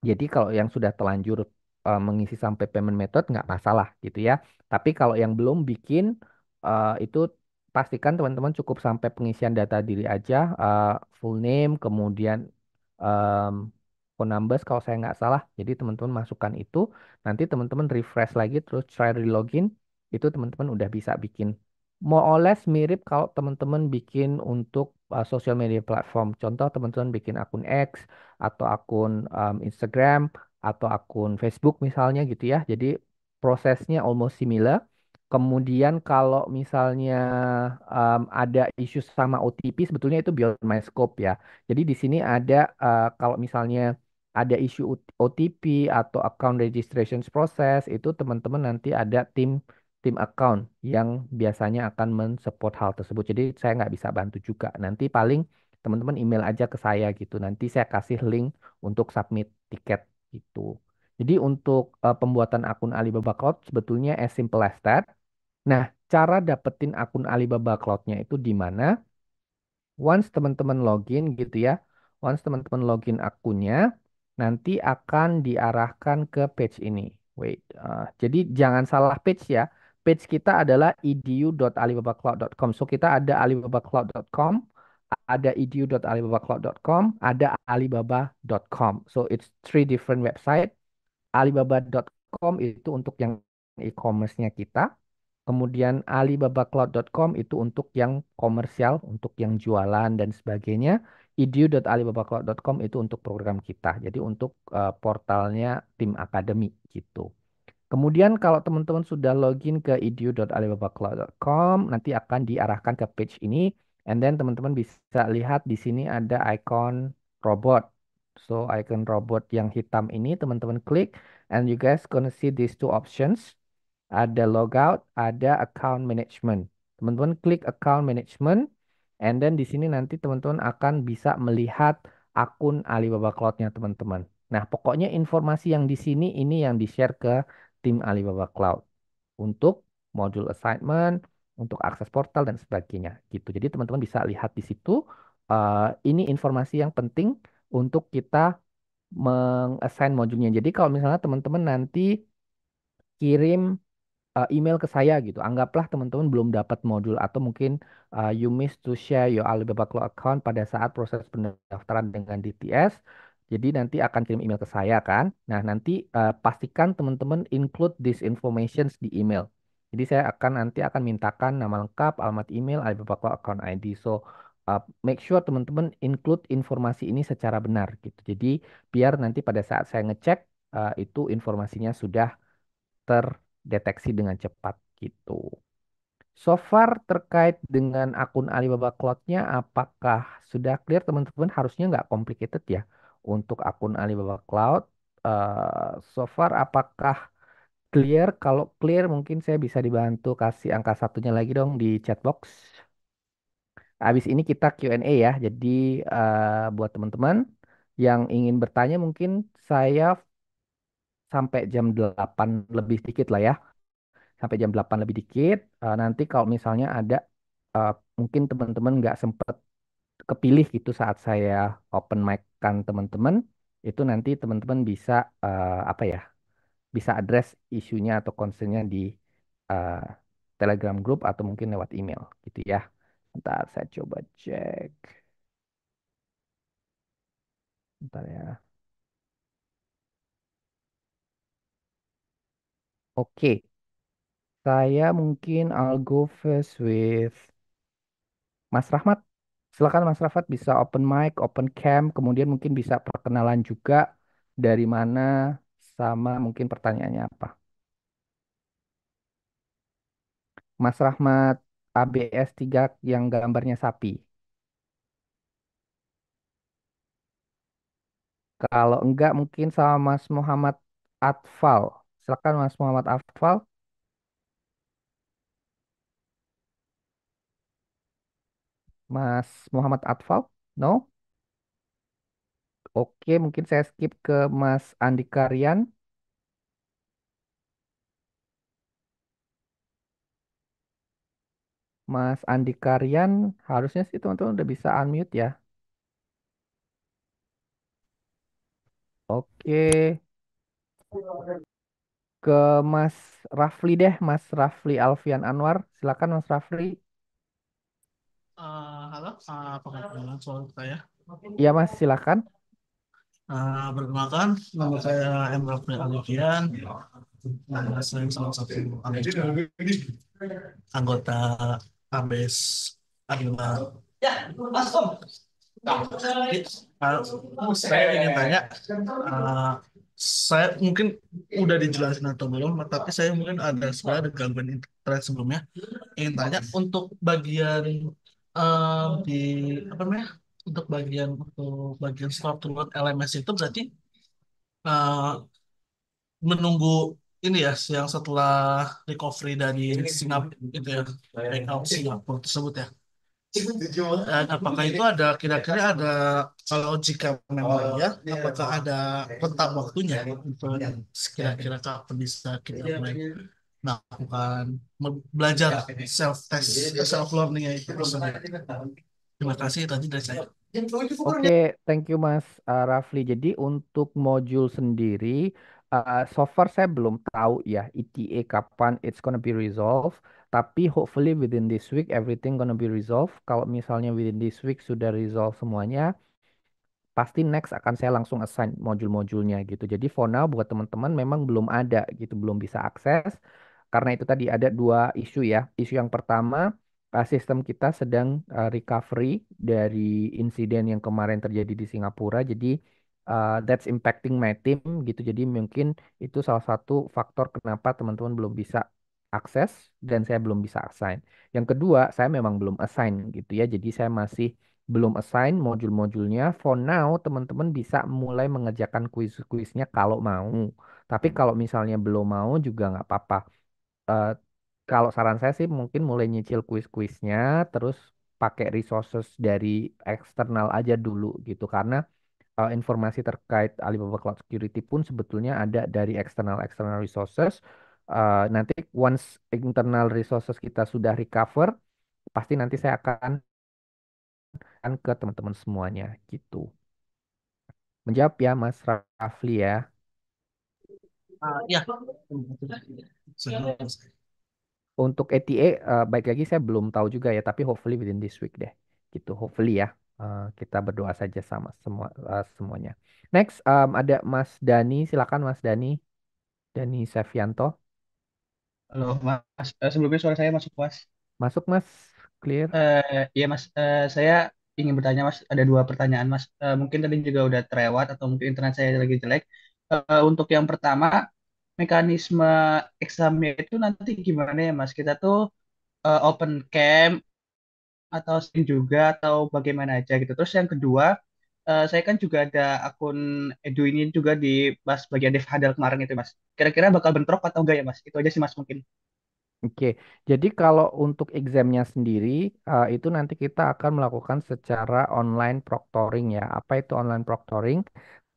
Jadi kalau yang sudah terlanjur mengisi sampai payment method nggak masalah gitu ya. Tapi kalau yang belum bikin itu pastikan teman-teman cukup sampai pengisian data diri aja, full name, kemudian em, phone numbers kalau saya nggak salah. Jadi teman-teman masukkan itu, nanti teman-teman refresh lagi terus try relogin, itu teman-teman udah bisa bikin. More or less mirip kalau teman-teman bikin untuk social media platform. Contoh teman-teman bikin akun X atau akun Instagram atau akun Facebook misalnya gitu ya. Jadi prosesnya almost similar. Kemudian kalau misalnya ada isu sama OTP sebetulnya itu beyond my scope ya. Jadi di sini ada kalau misalnya ada isu OTP atau account registration process itu teman-teman nanti ada tim tim account yang biasanya akan mensupport hal tersebut. Jadi saya nggak bisa bantu juga. Nanti paling teman-teman email aja ke saya gitu. Nanti saya kasih link untuk submit tiket gitu. Jadi untuk pembuatan akun Alibaba Cloud sebetulnya as simple as that. Nah, cara dapetin akun Alibaba Cloud-nya itu di mana? Once teman-teman login gitu ya. Once teman-teman login akunnya, nanti akan diarahkan ke page ini. Wait, jadi jangan salah page ya. Page kita adalah edu.alibabacloud.com. So kita ada alibabacloud.com, ada edu.alibabacloud.com, ada alibaba.com. So it's three different website. Alibaba.com itu untuk yang e-commerce-nya kita. Kemudian alibabacloud.com itu untuk yang komersial, untuk yang jualan dan sebagainya. edu.alibabacloud.com itu untuk program kita. Jadi untuk portalnya tim akademi gitu. Kemudian kalau teman-teman sudah login ke edu.alibabacloud.com, nanti akan diarahkan ke page ini, and then teman-teman bisa lihat di sini ada icon robot. So icon robot yang hitam ini teman-teman klik, and you guys gonna see these two options. Ada logout, ada account management. Teman-teman klik account management, and then di sini nanti teman-teman akan bisa melihat akun Alibaba Cloud-nya teman-teman. Nah, pokoknya informasi yang di sini ini yang di-share ke tim Alibaba Cloud untuk modul assignment, untuk akses portal dan sebagainya gitu. Jadi teman-teman bisa lihat di situ ini informasi yang penting untuk kita meng-assign modulnya. Jadi kalau misalnya teman-teman nanti kirim email ke saya gitu. Anggaplah teman-teman belum dapat modul atau mungkin you miss to share your Alibaba Cloud account pada saat proses pendaftaran dengan DTS. Jadi nanti akan kirim email ke saya kan. Nah, nanti pastikan teman-teman include this information di email. Jadi saya akan nanti akan mintakan nama lengkap, alamat email, Alibaba Cloud account ID. So make sure teman-teman include informasi ini secara benar gitu. Jadi biar nanti pada saat saya ngecek itu informasinya sudah terdeteksi dengan cepat gitu. So far terkait dengan akun Alibaba Cloud-nya, apakah sudah clear teman-teman? Harusnya nggak complicated ya untuk akun Alibaba Cloud. So far apakah clear? Kalau clear mungkin saya bisa dibantu kasih angka satunya lagi dong di chat box. Habis ini kita Q&A ya. Jadi buat teman-teman yang ingin bertanya mungkin saya sampai jam 8 lebih dikit lah ya. Sampai jam 8 lebih dikit. Nanti kalau misalnya ada eh, mungkin teman-teman nggak sempet kepilih gitu saat saya open mic kan teman-teman, itu nanti teman-teman bisa apa ya, bisa address isunya atau concernnya di eh, Telegram group atau mungkin lewat email gitu ya. Ntar saya coba cek. Bentar ya. Oke, saya mungkin I'll go first with Mas Rahmat, silakan Mas Rahmat bisa open mic, open cam, kemudian mungkin bisa perkenalan juga dari mana sama mungkin pertanyaannya apa. Mas Rahmat ABS 3 yang gambarnya sapi. Kalau enggak mungkin sama Mas Muhammad Atfal. Silakan Mas Muhammad Atfal. Mas Muhammad Atfal? No? Oke, mungkin saya skip ke Mas Andika Rian. Mas Andika Rian, harusnya sih teman-teman udah bisa unmute ya. Oke, ke Mas Rafli deh, Mas Rafli Alfian Anwar. Silakan Mas Rafli. Halo, apakah kenalan soal saya? Iya Mas, silakan. Perkenalkan, nama saya Emrah Alifian. Saya salah satu anggota ABS Adima. Saya ingin tanya, uh, saya mungkin udah dijelasin atau belum, tapi saya mungkin sebenarnya ada gangguan internet sebelumnya. Ingin tanya untuk bagian di apa namanya? Untuk bagian start to load LMS itu berarti uh, menunggu ini ya yang setelah recovery dari Singapura itu ya, backup Singapura tersebut ya. Dan apakah itu ada kira-kira ada kalau jika memang ya, apakah ada rentang waktunya untuk kira-kira kapan bisa kita mulai melakukan belajar self test self learning itu tersebut. Terima kasih tadi dari saya. Oke, thank you Mas Rafli. Jadi untuk modul sendiri, so far saya belum tahu ya ETA kapan it's gonna be resolved. Tapi hopefully within this week everything gonna be resolved. Kalau misalnya within this week sudah resolve semuanya, pasti next akan saya langsung assign modul-modulnya gitu. Jadi for now buat teman-teman memang belum ada gitu, belum bisa akses. karena itu tadi ada dua isu ya. Isu yang pertama, sistem kita sedang recovery dari insiden yang kemarin terjadi di Singapura. Jadi that's impacting my team gitu. Jadi mungkin itu salah satu faktor kenapa teman-teman belum bisa akses dan saya belum bisa assign. Yang kedua, saya memang belum assign gitu ya. Jadi saya masih belum assign modul-modulnya. For now, teman-teman bisa mulai mengerjakan kuis-kuisnya kalau mau. Tapi kalau misalnya belum mau juga nggak apa-apa. Eh, Kalau saran saya sih mungkin mulai nyicil kuis-kuisnya, terus pakai resources dari eksternal aja dulu gitu. Karena informasi terkait Alibaba Cloud Security pun sebetulnya ada dari eksternal resources. Nanti once internal resources kita sudah recover, pasti nanti saya akan ke teman-teman semuanya gitu. Menjawab ya Mas Rafli ya. Ya. Saya- Untuk ETA, baik lagi saya belum tahu juga ya, tapi hopefully within this week deh. Gitu, hopefully ya. Kita berdoa saja sama semuanya. Next, ada Mas Dani, silakan Mas Dani, Dani Sevianto. Halo Mas, sebelumnya suara saya masuk Mas. Masuk Mas, clear. Iya Mas, saya ingin bertanya Mas, ada dua pertanyaan Mas. Mungkin tadi juga udah terlewat atau mungkin internet saya lagi jelek. Untuk yang pertama, mekanisme examnya itu nanti gimana ya Mas? Kita tuh open camp atau stream juga atau bagaimana aja gitu. Terus yang kedua, saya kan juga ada akun Edu ini juga di pas bagian Dev Hadal kemarin itu Mas. Kira-kira bakal bentrok atau enggak ya Mas? Itu aja sih Mas mungkin. Oke, jadi kalau untuk examnya sendiri, itu nanti kita akan melakukan secara online proctoring ya. Apa itu online proctoring?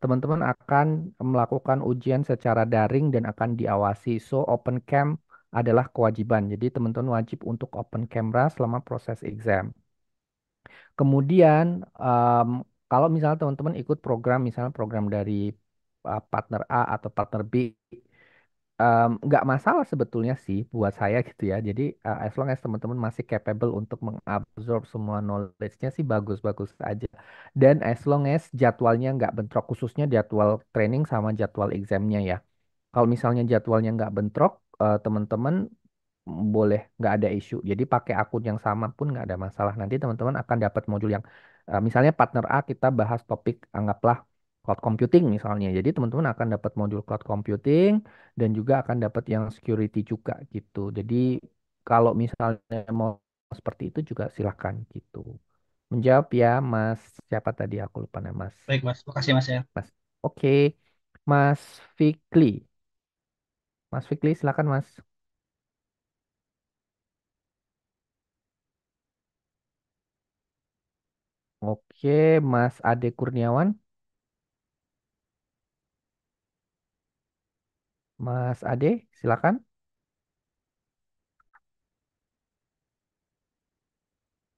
Teman-teman akan melakukan ujian secara daring dan akan diawasi. So, open cam adalah kewajiban. Jadi, teman-teman wajib untuk open camera selama proses exam. Kemudian, kalau misalnya teman-teman ikut program, misalnya program dari partner A atau partner B, nggak masalah sebetulnya sih buat saya gitu ya. Jadi as long as teman-teman masih capable untuk mengabsorb semua knowledge-nya sih bagus-bagus aja. Dan as long as jadwalnya nggak bentrok, khususnya jadwal training sama jadwal examnya ya. Kalau misalnya jadwalnya nggak bentrok, teman-teman boleh nggak ada isu. Jadi pakai akun yang sama pun nggak ada masalah. Nanti teman-teman akan dapat modul yang misalnya partner A kita bahas topik anggaplah cloud computing misalnya. Jadi teman-teman akan dapat modul cloud computing dan juga akan dapat yang security juga gitu. Jadi kalau misalnya mau seperti itu juga silahkan gitu. Menjawab ya Mas, siapa tadi aku lupa nama Mas. Baik Mas, makasih Mas ya. Mas. Oke. Mas Fikli. Mas Fikli silakan Mas. Oke, Mas Ade Kurniawan. Mas Ade, silakan.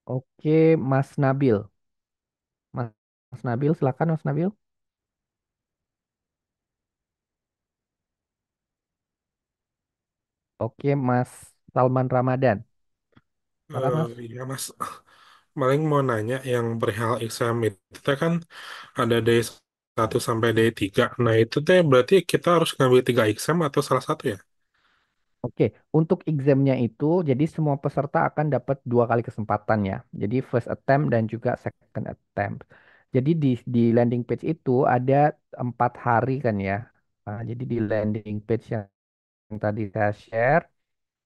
Oke, Mas Nabil. Mas, Mas Nabil, silakan Mas Nabil. Oke, Mas Salman Ramadan. Silakan Mas. Iya Mas, paling mau nanya yang perihal exam itu teh kan ada day 1 sampai day 3. Nah itu teh berarti kita harus ngambil 3 exam atau salah satu ya? Oke, untuk examnya itu, jadi semua peserta akan dapat 2 kali kesempatan ya. Jadi first attempt dan juga second attempt. Jadi di landing page itu ada 4 hari kan ya. Jadi di landing page yang tadi saya share,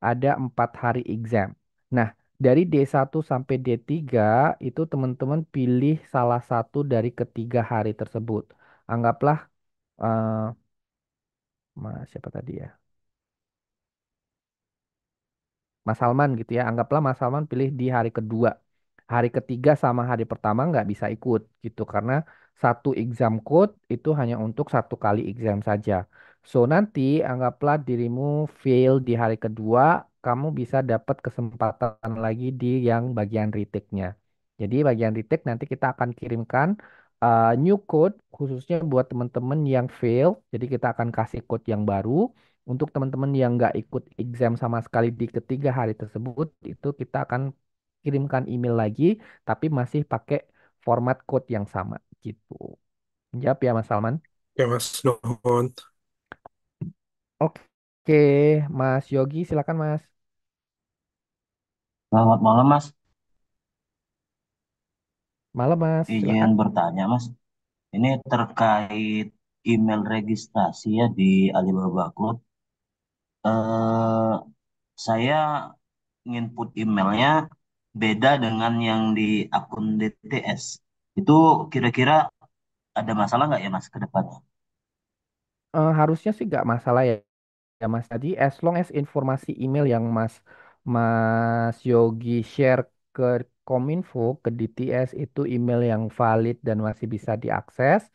ada 4 hari exam. Nah, dari D1 sampai D3 itu teman-teman pilih salah satu dari ketiga hari tersebut. Anggaplah eh siapa tadi ya? Mas Salman gitu ya. Anggaplah Mas Salman pilih di hari kedua. Hari ketiga sama hari pertama nggak bisa ikut gitu karena satu exam code itu hanya untuk 1 kali exam saja. So nanti anggaplah dirimu fail di hari kedua, kamu bisa dapat kesempatan lagi di yang bagian retake-nya. Jadi bagian retake nanti kita akan kirimkan new code khususnya buat teman-teman yang fail. Jadi kita akan kasih code yang baru. Untuk teman-teman yang nggak ikut exam sama sekali di ketiga hari tersebut, itu kita akan kirimkan email lagi, tapi masih pakai format code yang sama gitu. Jawab ya Mas Salman. Ya Mas, nuhun. Oke, Oke, Mas Yogi, silakan Mas. Selamat malam, Mas. Malam Mas, Izin silakan. bertanya, Mas. Ini terkait email registrasi ya di Alibaba Cloud. Eh, saya nginput emailnya beda dengan yang di akun DTS. Itu kira-kira ada masalah nggak ya, Mas, ke depannya? Harusnya sih nggak masalah ya, ya Mas. Tadi as long as informasi email yang Mas Yogi share ke Kominfo, ke DTS itu email yang valid dan masih bisa diakses,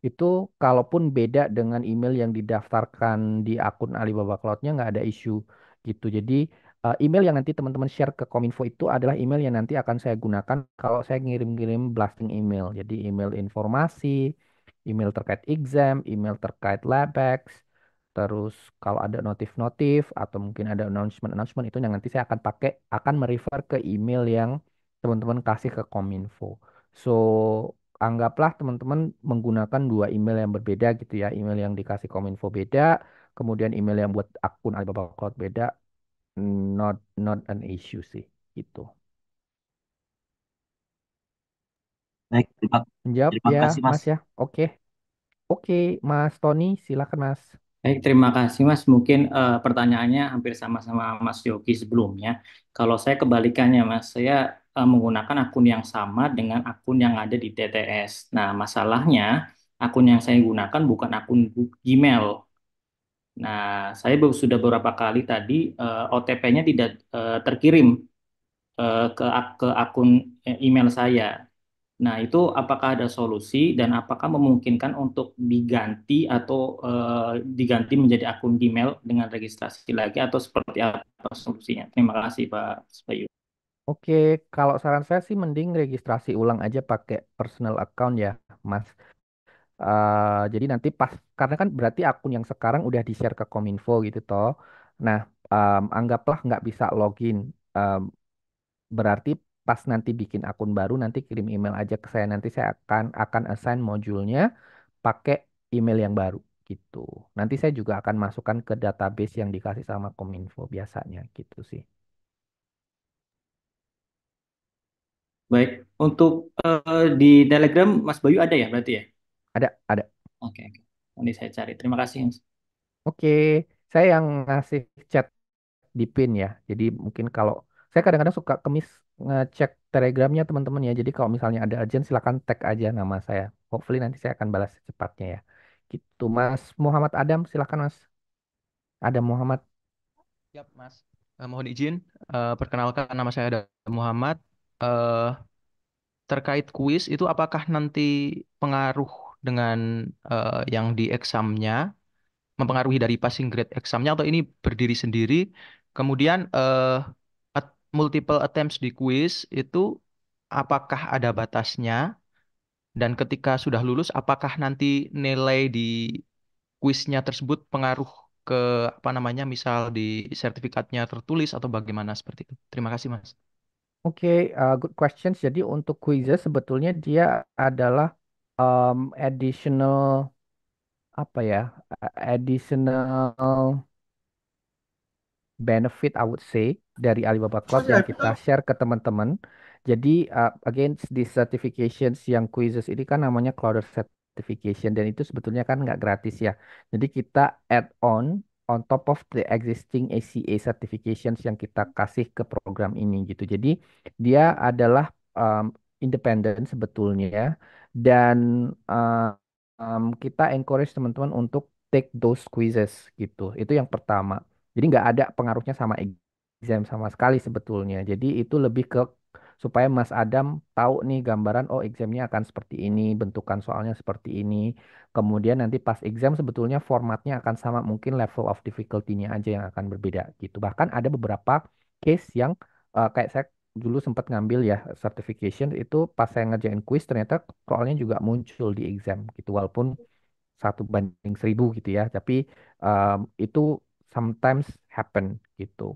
itu kalaupun beda dengan email yang didaftarkan di akun Alibaba Cloud-nya nggak ada isu gitu. Jadi email yang nanti teman-teman share ke Kominfo itu adalah email yang nanti akan saya gunakan kalau saya ngirim-ngirim blasting email. Jadi email informasi, email terkait exam, email terkait LabX, terus kalau ada notif-notif atau mungkin ada announcement-announcement itu yang nanti saya akan pakai, akan merefer ke email yang teman-teman kasih ke Kominfo. So, anggaplah teman-teman menggunakan dua email yang berbeda gitu ya. Email yang dikasih Kominfo beda, kemudian email yang buat akun Alibaba Cloud beda. Not not an issue sih gitu. Baik, Menjawab terima ya, kasih, Mas. Mas ya. Oke. Oke, Mas Tony, silakan Mas. Baik, terima kasih Mas. Mungkin pertanyaannya hampir sama-sama Mas Yogi sebelumnya. Kalau saya kebalikannya Mas, saya menggunakan akun yang sama dengan akun yang ada di TTS. Nah, masalahnya akun yang saya gunakan bukan akun Gmail. Nah, saya sudah beberapa kali tadi OTP-nya tidak terkirim ke akun email saya. Nah, itu apakah ada solusi dan apakah memungkinkan untuk diganti atau diganti menjadi akun Gmail dengan registrasi lagi atau seperti apa solusinya? Terima kasih Pak Bayu. Oke, kalau saran saya sih mending registrasi ulang aja pakai personal account ya, Mas. Jadi nanti pas, karena kan berarti akun yang sekarang udah di-share ke Kominfo gitu toh. Nah, anggaplah nggak bisa login. Em, Berarti pas nanti bikin akun baru, nanti kirim email aja ke saya. Nanti saya akan assign modulnya pakai email yang baru gitu. Nanti saya juga akan masukkan ke database yang dikasih sama Kominfo biasanya gitu sih. Baik, untuk di Telegram Mas Bayu ada ya berarti ya? Ada. Oke, oke. Nanti saya cari. Terima kasih Mas. Oke, saya yang ngasih chat di pin ya. Jadi mungkin kalau saya kadang-kadang suka ngecek Telegramnya teman-teman ya. Jadi kalau misalnya ada urgent silakan tag aja nama saya. Hopefully nanti saya akan balas secepatnya ya. Gitu, Mas Muhammad Adam, silakan Mas. Adam Muhammad. Siap, Mas. Mohon izin, perkenalkan nama saya Adam Muhammad. Eh, Terkait kuis itu apakah nanti pengaruh dengan yang di examnya, mempengaruhi dari passing grade examnya atau ini berdiri sendiri? Kemudian multiple attempts di kuis itu apakah ada batasnya? Dan ketika sudah lulus, apakah nanti nilai di kuisnya tersebut pengaruh ke apa namanya, misal di sertifikatnya tertulis atau bagaimana seperti itu? Terima kasih, Mas. Oke, good questions. Jadi untuk quizzes sebetulnya dia adalah additional apa ya? Additional benefit I would say dari Alibaba Cloud yang kita share ke teman-teman. Jadi again di certifications yang quizzes ini kan namanya Cloud certification dan itu sebetulnya kan nggak gratis ya. Jadi kita add on top of the existing ACA certifications yang kita kasih ke program ini gitu. Jadi dia adalah independen sebetulnya ya. Dan kita encourage teman-teman untuk take those quizzes gitu. Itu yang pertama. Jadi nggak ada pengaruhnya sama exam sama sekali sebetulnya. Jadi itu lebih ke supaya Mas Adam tahu nih gambaran, oh examnya akan seperti ini, bentukan soalnya seperti ini. Kemudian nanti pas exam sebetulnya formatnya akan sama, mungkin level of difficulty-nya aja yang akan berbeda gitu. Bahkan ada beberapa case yang kayak saya dulu sempat ngambil ya certification itu pas saya ngerjain quiz ternyata soalnya juga muncul di exam gitu walaupun 1 banding 1000 gitu ya. Tapi itu sometimes happen gitu.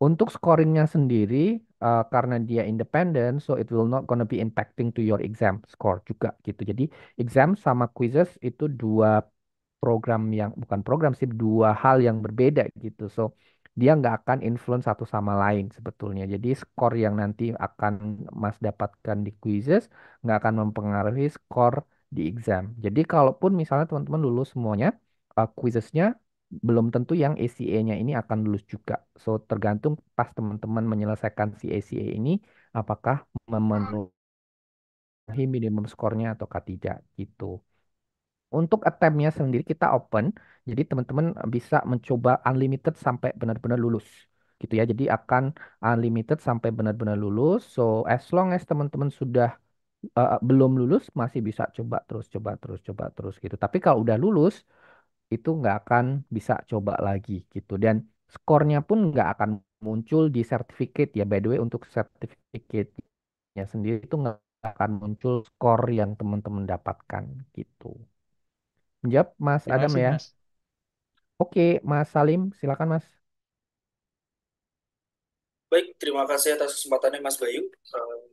Untuk scoringnya sendiri, karena dia independen, so it will not gonna be impacting to your exam score juga gitu. Jadi exam sama quizzes itu dua program yang bukan program sih, dua hal yang berbeda gitu. So dia nggak akan influence satu sama lain sebetulnya. Jadi skor yang nanti akan Mas dapatkan di quizzes nggak akan mempengaruhi skor di exam. Jadi kalaupun misalnya teman-teman lulus semuanya, quizesnya belum tentu yang ACA-nya ini akan lulus juga. So tergantung pas teman-teman menyelesaikan si ACA ini apakah memenuhi minimum skornya atau tidak gitu. Untuk attempt-nya sendiri kita open, jadi teman-teman bisa mencoba unlimited sampai benar-benar lulus gitu ya. Jadi akan unlimited sampai benar-benar lulus. So as long as teman-teman sudah belum lulus masih bisa coba terus, coba terus, coba terus gitu. Tapi kalau udah lulus itu nggak akan bisa coba lagi gitu. Dan skornya pun nggak akan muncul di sertifikat ya. By the way untuk sertifikatnya sendiri itu nggak akan muncul skor yang teman-teman dapatkan gitu. Menjawab Mas Terima Adam kasih, ya. Mas. Oke, Mas Salim, silakan Mas. Baik, terima kasih atas kesempatannya Mas Bayu.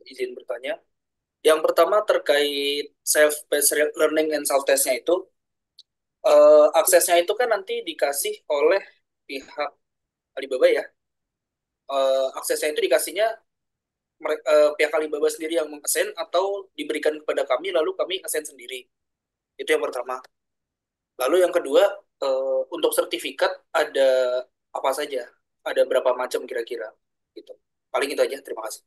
Izin bertanya. Yang pertama terkait self-paced learning and self-testnya itu, aksesnya itu kan nanti dikasih oleh pihak Alibaba ya. Aksesnya itu dikasihnya pihak Alibaba sendiri yang mengaksen atau diberikan kepada kami lalu kami aksen sendiri. Itu yang pertama. Lalu yang kedua, untuk sertifikat ada apa saja? Ada berapa macam kira-kira? Gitu. Paling itu aja. Terima kasih.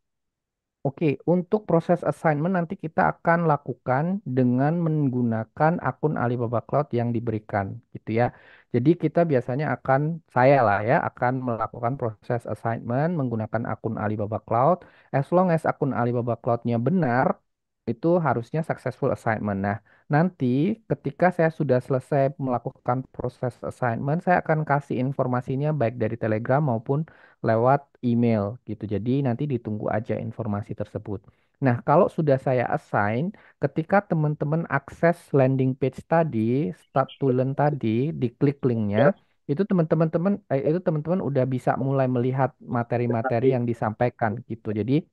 Oke, untuk proses assignment nanti kita akan lakukan dengan menggunakan akun Alibaba Cloud yang diberikan, gitu ya. Jadi kita biasanya akan, saya lah ya, akan melakukan proses assignment menggunakan akun Alibaba Cloud. As long as akun Alibaba Cloud-nya benar, itu harusnya successful assignment. Nah, nanti ketika saya sudah selesai melakukan proses assignment, saya akan kasih informasinya baik dari Telegram maupun lewat email gitu. Jadi nanti ditunggu aja informasi tersebut. Nah, kalau sudah saya assign, ketika teman-teman akses landing page tadi, start to learn tadi, diklik linknya, itu teman-teman udah bisa mulai melihat materi-materi yang disampaikan gitu. Jadi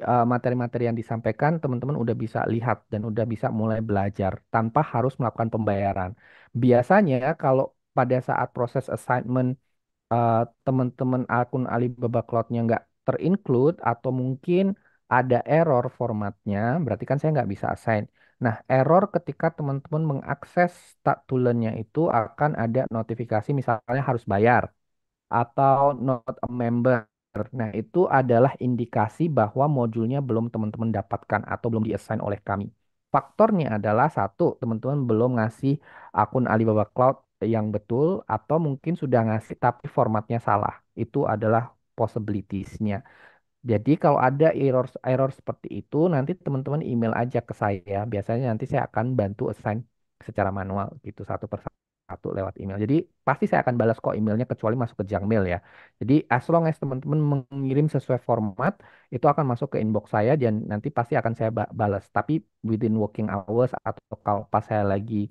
materi-materi yang disampaikan teman-teman udah bisa lihat dan udah bisa mulai belajar tanpa harus melakukan pembayaran. Biasanya kalau pada saat proses assignment teman-teman akun Alibaba Cloud-nya nggak terinclude atau mungkin ada error formatnya, berarti kan saya nggak bisa assign. Nah, error ketika teman-teman mengakses start to learn-nya itu akan ada notifikasi misalnya harus bayar atau not a member. Nah, itu adalah indikasi bahwa modulnya belum teman-teman dapatkan atau belum diassign oleh kami. Faktornya adalah satu, teman-teman belum ngasih akun Alibaba Cloud yang betul atau mungkin sudah ngasih tapi formatnya salah. Itu adalah possibilities-nya. Jadi kalau ada error error seperti itu, nanti teman-teman email aja ke saya. Biasanya nanti saya akan bantu assign secara manual gitu satu persatu lewat email. Jadi pasti saya akan balas kok emailnya kecuali masuk ke junk mail ya. Jadi as long as teman-teman mengirim sesuai format, itu akan masuk ke inbox saya dan nanti pasti akan saya balas. Tapi within working hours atau kalau pas saya lagi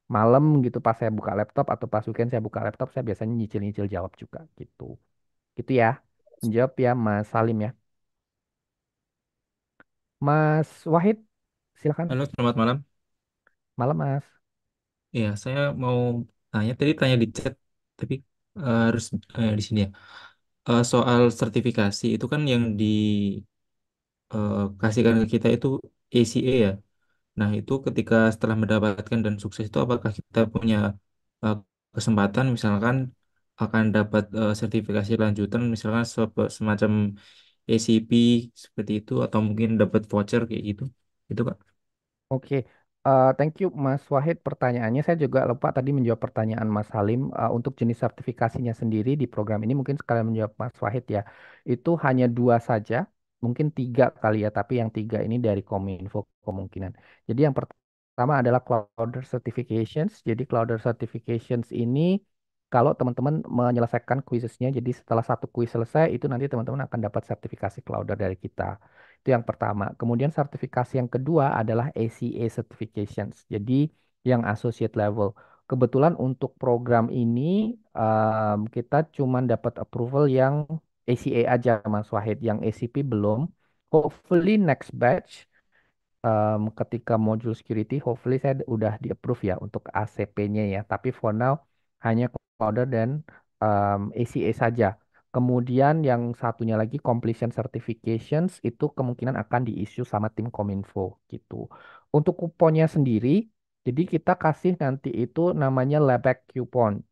malam gitu, pas saya buka laptop atau pas weekend saya buka laptop, saya biasanya nyicil-nyicil jawab juga gitu. Gitu ya. Menjawab ya Mas Salim ya. Mas Wahid, silakan. Halo, selamat malam. Malam, Mas. Ya, saya mau tanya, tadi tanya di chat, tapi harus di sini ya. Soal sertifikasi itu kan yang dikasihkan ke kita itu ACA ya. Nah, itu ketika setelah mendapatkan dan sukses itu apakah kita punya eh, kesempatan misalkan akan dapat sertifikasi lanjutan misalkan semacam ACP seperti itu atau mungkin dapat voucher kayak gitu. Itu Kak. Oke, thank you Mas Wahid pertanyaannya. Saya juga lupa tadi menjawab pertanyaan Mas Halim. Untuk jenis sertifikasinya sendiri di program ini mungkin sekalian menjawab Mas Wahid ya. Itu hanya dua saja, mungkin tiga kali ya, tapi yang tiga ini dari Kominfo kemungkinan. Jadi yang pertama adalah Clouder Certifications. Jadi Clouder Certifications ini kalau teman-teman menyelesaikan quizesnya, jadi setelah satu quiz selesai, itu nanti teman-teman akan dapat sertifikasi Clouder dari kita. Itu yang pertama. Kemudian sertifikasi yang kedua adalah ACA Certifications. Jadi yang associate level. Kebetulan untuk program ini kita cuma dapat approval yang ACA aja Mas Wahid, yang ACP belum. Hopefully next batch ketika modul security, hopefully saya udah di approve ya untuk ACP-nya ya. Tapi for now hanya coder dan ACA saja. Kemudian yang satunya lagi completion certifications itu kemungkinan akan di-issue sama tim Kominfo gitu. Untuk kuponnya sendiri, jadi kita kasih nanti itu namanya Labback Coupon.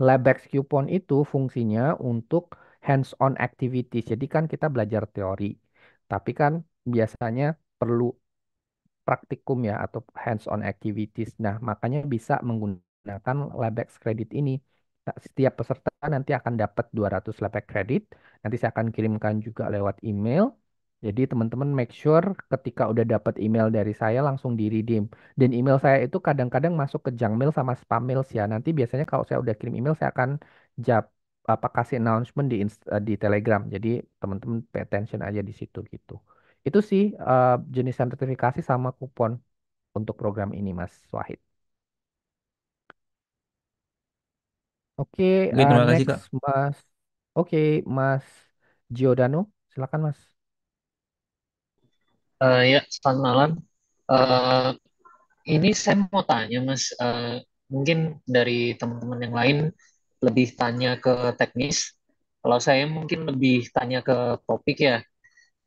Labback Coupon itu fungsinya untuk hands-on activities. Jadi kan kita belajar teori, tapi kan biasanya perlu praktikum ya atau hands-on activities. Nah, makanya bisa menggunakan Labex Credit ini. Nah, setiap peserta nanti akan dapat 200 Labex Credit. Nanti saya akan kirimkan juga lewat email. Jadi teman-teman make sure ketika udah dapat email dari saya langsung di redeem. Dan email saya itu kadang-kadang masuk ke junk mail sama spam mail ya. Nanti biasanya kalau saya udah kirim email saya akan jawab apa kasih announcement di Telegram. Jadi teman-teman pay attention aja di situ gitu. Itu sih jenis sertifikasi sama kupon untuk program ini, Mas Wahid. Oke, Oke, terima kasih next Kak. Mas. Oke, Mas Giordano, silakan Mas. Ya, selamat malam. Eh, ini saya mau tanya, Mas. Mungkin dari teman-teman yang lain lebih tanya ke teknis. Kalau saya mungkin lebih tanya ke topik ya.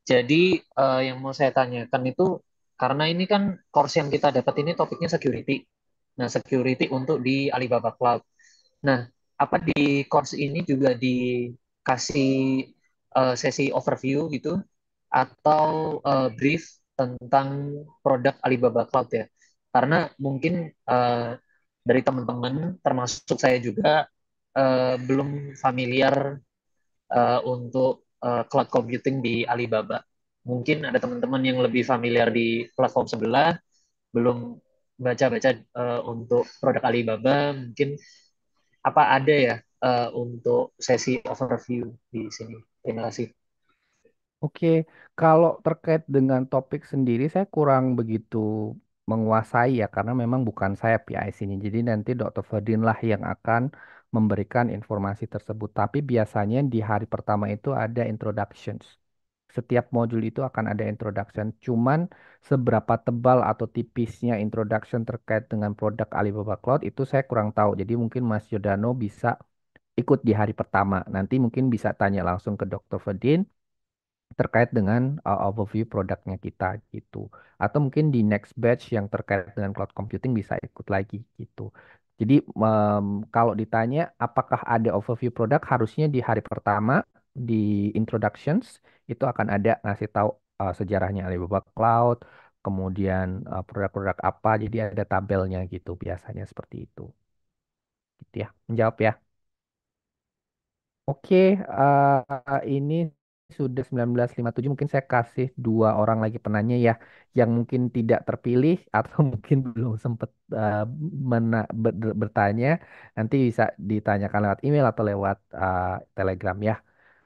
Jadi yang mau saya tanyakan itu karena ini kan course yang kita dapat ini topiknya security. Nah, security untuk di Alibaba Cloud. Nah, apa di course ini juga dikasih sesi overview gitu atau brief tentang produk Alibaba Cloud ya? Karena mungkin dari teman-teman, termasuk saya juga belum familiar untuk cloud computing di Alibaba. Mungkin ada teman-teman yang lebih familiar di platform sebelah, belum baca-baca untuk produk Alibaba, mungkin apa ada ya untuk sesi overview di sini? Terima kasih. Oke, kalau terkait dengan topik sendiri saya kurang begitu menguasai ya karena memang bukan saya PIC-nya. Jadi nanti Dr. Ferdin lah yang akan memberikan informasi tersebut. Tapi biasanya di hari pertama itu ada introductions. Setiap modul itu akan ada introduction. Cuman seberapa tebal atau tipisnya introduction terkait dengan produk Alibaba Cloud itu saya kurang tahu. Jadi mungkin Mas Yodano bisa ikut di hari pertama. Nanti mungkin bisa tanya langsung ke Dr. Ferdin terkait dengan overview produknya kita gitu. Atau mungkin di next batch yang terkait dengan cloud computing bisa ikut lagi gitu. Jadi kalau ditanya apakah ada overview produk, harusnya di hari pertama di introductions itu akan ada ngasih tahu sejarahnya Alibaba Cloud, kemudian produk-produk apa, jadi ada tabelnya gitu biasanya seperti itu. Gitu ya, menjawab ya. Oke, ini sudah 19.57. Mungkin saya kasih dua orang lagi penanya ya, yang mungkin tidak terpilih atau mungkin belum sempat bertanya. Nanti bisa ditanyakan lewat email atau lewat Telegram ya.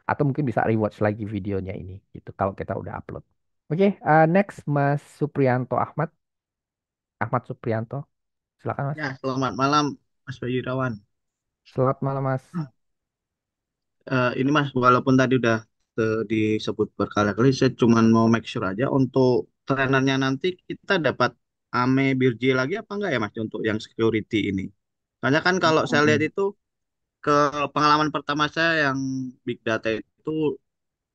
Atau mungkin bisa rewatch lagi videonya ini, gitu. Kalau kita udah upload. Oke, next Mas Supriyanto Ahmad. Ahmad Supriyanto, silakan Mas. Ya, selamat malam Mas Bayu Irawan. Selamat malam Mas. Ini Mas, walaupun tadi udah disebut berkali-kali, saya cuma mau make sure aja untuk trainernya nanti kita dapat AME Birji lagi apa enggak ya Mas untuk yang security ini. Soalnya kan kalau saya lihat itu ke pengalaman pertama saya yang big data itu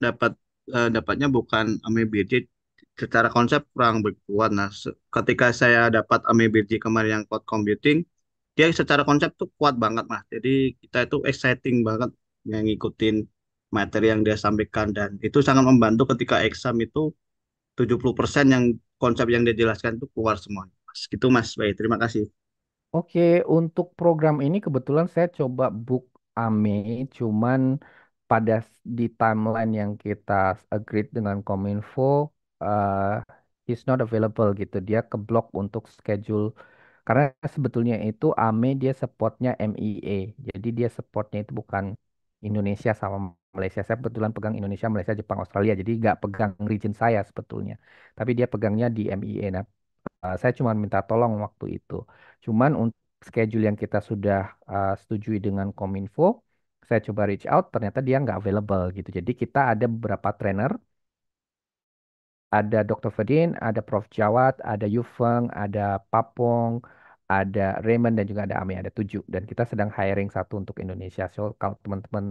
dapat dapatnya bukan AME Birji, secara konsep kurang berkuat. Nah, ketika saya dapat AME Birji kemarin yang cloud computing, dia secara konsep tuh kuat banget Mas. Jadi kita itu exciting banget yang ngikutin materi yang dia sampaikan dan itu sangat membantu ketika exam itu 70% yang konsep yang dia jelaskan itu keluar semua. Mas. Gitu Mas. Baik, terima kasih. Oke, untuk program ini kebetulan saya coba book AME, cuman di timeline yang kita agreed dengan Kominfo, uh, he's not available gitu. Dia keblok untuk schedule karena sebetulnya itu AME dia supportnya MIA, jadi dia supportnya itu bukan Indonesia sama Malaysia. Saya kebetulan pegang Indonesia, Malaysia, Jepang, Australia, jadi nggak pegang region saya sebetulnya. Tapi dia pegangnya di MIA. Nah, saya cuma minta tolong waktu itu. Cuman untuk schedule yang kita sudah setujui dengan Kominfo, saya coba reach out, ternyata dia nggak available gitu. Jadi kita ada beberapa trainer ada Dr. Ferdin, ada Prof. Jawad, ada Yufeng, ada Papong, ada Raymond, dan juga ada Ame, ada 7. Dan kita sedang hiring satu untuk Indonesia. So, kalau teman-teman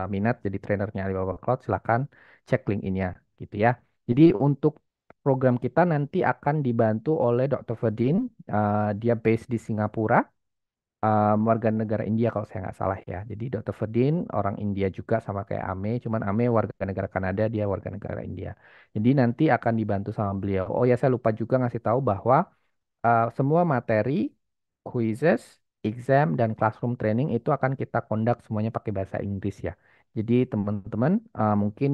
minat jadi trainernya Alibaba Cloud, silakan cek link ini ya, gitu ya. Jadi untuk program kita nanti akan dibantu oleh Dr. Ferdin. Dia based di Singapura, warga negara India kalau saya nggak salah ya. Jadi Dr. Ferdin orang India juga sama kayak Ame, cuman Ame warga negara Kanada, dia warga negara India. Jadi nanti akan dibantu sama beliau. Oh ya, saya lupa juga ngasih tahu bahwa semua materi, quizzes, exam, dan classroom training itu akan kita conduct semuanya pakai bahasa Inggris ya. Jadi teman-teman mungkin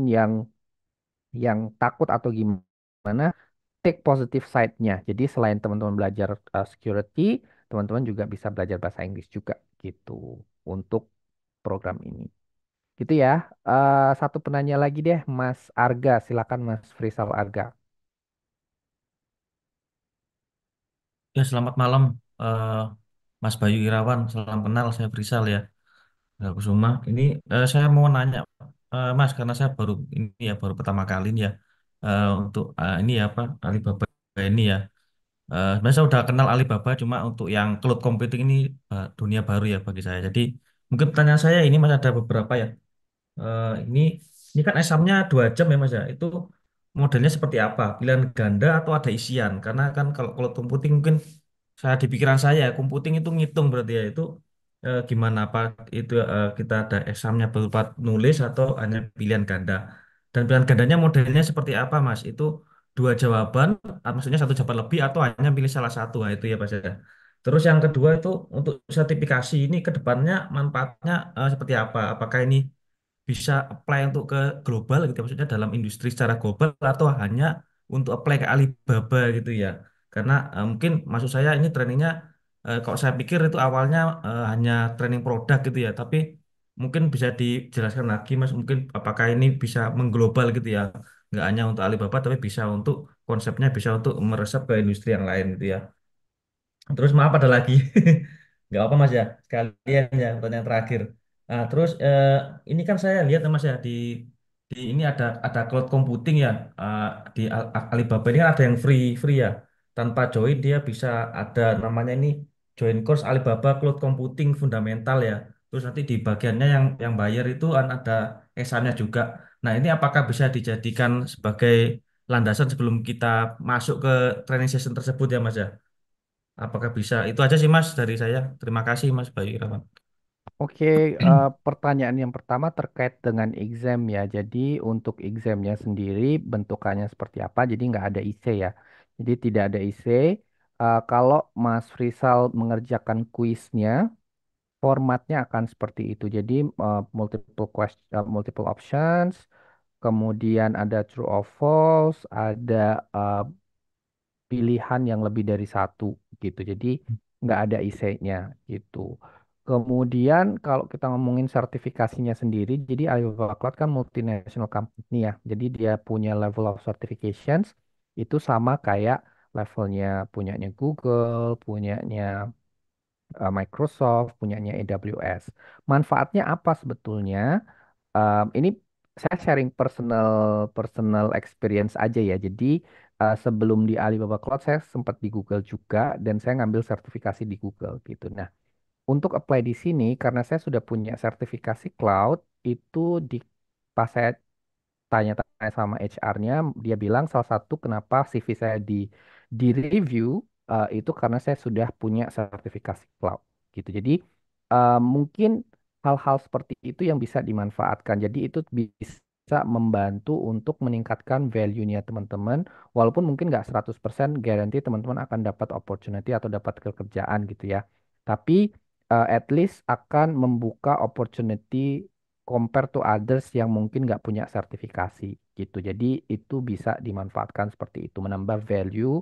yang takut atau gimana, take positive side-nya. Jadi selain teman-teman belajar security, teman-teman juga bisa belajar bahasa Inggris juga gitu untuk program ini. Gitu ya. Satu penanya lagi deh, Mas Arga. Silakan Mas Frisal Arga. Ya, selamat malam, eh, Mas Bayu Irawan. Salam kenal, saya Brisal ya. Nah, Kusuma. Ini saya mau nanya, Mas, karena saya baru ini ya, baru pertama kali ini ya, untuk ini ya apa Alibaba ini ya. Sebenarnya saya udah kenal Alibaba, cuma untuk yang cloud computing ini dunia baru ya bagi saya. Jadi mungkin pertanyaan saya ini Mas ada beberapa ya. Ini kan examnya 2 jam ya Mas ya. Itu modelnya seperti apa? Pilihan ganda atau ada isian? Karena kan kalau computing mungkin saya di pikiran saya computing itu ngitung berarti ya itu gimana apa itu kita ada examnya berupa nulis atau hanya pilihan ganda? Dan pilihan gandanya modelnya seperti apa Mas? Itu 2 jawaban, maksudnya 1 jawaban lebih atau hanya pilih salah satu? Nah, itu ya Mas ya. Terus yang kedua itu untuk sertifikasi ini ke depannya manfaatnya seperti apa? Apakah ini bisa apply untuk ke global gitu ya, maksudnya dalam industri secara global atau hanya untuk apply ke Alibaba gitu ya, karena mungkin maksud saya ini trainingnya kalau saya pikir itu awalnya hanya training produk gitu ya, tapi mungkin bisa dijelaskan lagi Mas, mungkin apakah ini bisa mengglobal gitu ya, nggak hanya untuk Alibaba tapi bisa untuk konsepnya bisa untuk meresap ke industri yang lain gitu ya. Terus maaf ada lagi. Nggak apa Mas ya, sekalian ya pertanyaan terakhir. Nah, terus ini kan saya lihat ya, Mas ya di ini ada cloud computing ya, eh, di Alibaba ini kan ada yang free free ya. Tanpa join dia bisa ada namanya ini join course Alibaba Cloud Computing Fundamental ya. Terus nanti di bagiannya yang bayar itu kan ada examnya juga. Nah, ini apakah bisa dijadikan sebagai landasan sebelum kita masuk ke training session tersebut ya Mas ya? Apakah bisa? Itu aja sih Mas dari saya. Terima kasih Mas Bayu Irawan. Oke, pertanyaan yang pertama terkait dengan exam ya. Jadi untuk examnya sendiri bentukannya seperti apa? Jadi nggak ada IC ya. Jadi tidak ada IC. Kalau Mas Rizal mengerjakan kuisnya, formatnya akan seperti itu. Jadi multiple question, multiple options, kemudian ada true or false, ada pilihan yang lebih dari satu gitu. Jadi nggak ada IC-nya gitu. Kemudian kalau kita ngomongin sertifikasinya sendiri, jadi Alibaba Cloud kan multinational company ya. Jadi dia punya level of certifications itu sama kayak levelnya punyanya Google, punyanya Microsoft, punyanya AWS. Manfaatnya apa sebetulnya? Ini saya sharing personal personal experience aja ya. Jadi sebelum di Alibaba Cloud saya sempat di Google juga dan saya ngambil sertifikasi di Google gitu. Nah, untuk apply di sini karena saya sudah punya sertifikasi cloud itu di pas saya tanya-tanya sama HR-nya, dia bilang salah satu kenapa CV saya di review itu karena saya sudah punya sertifikasi cloud gitu. Jadi mungkin hal-hal seperti itu yang bisa dimanfaatkan. Jadi itu bisa membantu untuk meningkatkan value-nya teman-teman, walaupun mungkin nggak 100% guarantee teman-teman akan dapat opportunity atau dapat pekerjaan gitu ya. Tapi at least akan membuka opportunity compare to others yang mungkin nggak punya sertifikasi gitu. Jadi itu bisa dimanfaatkan seperti itu, menambah value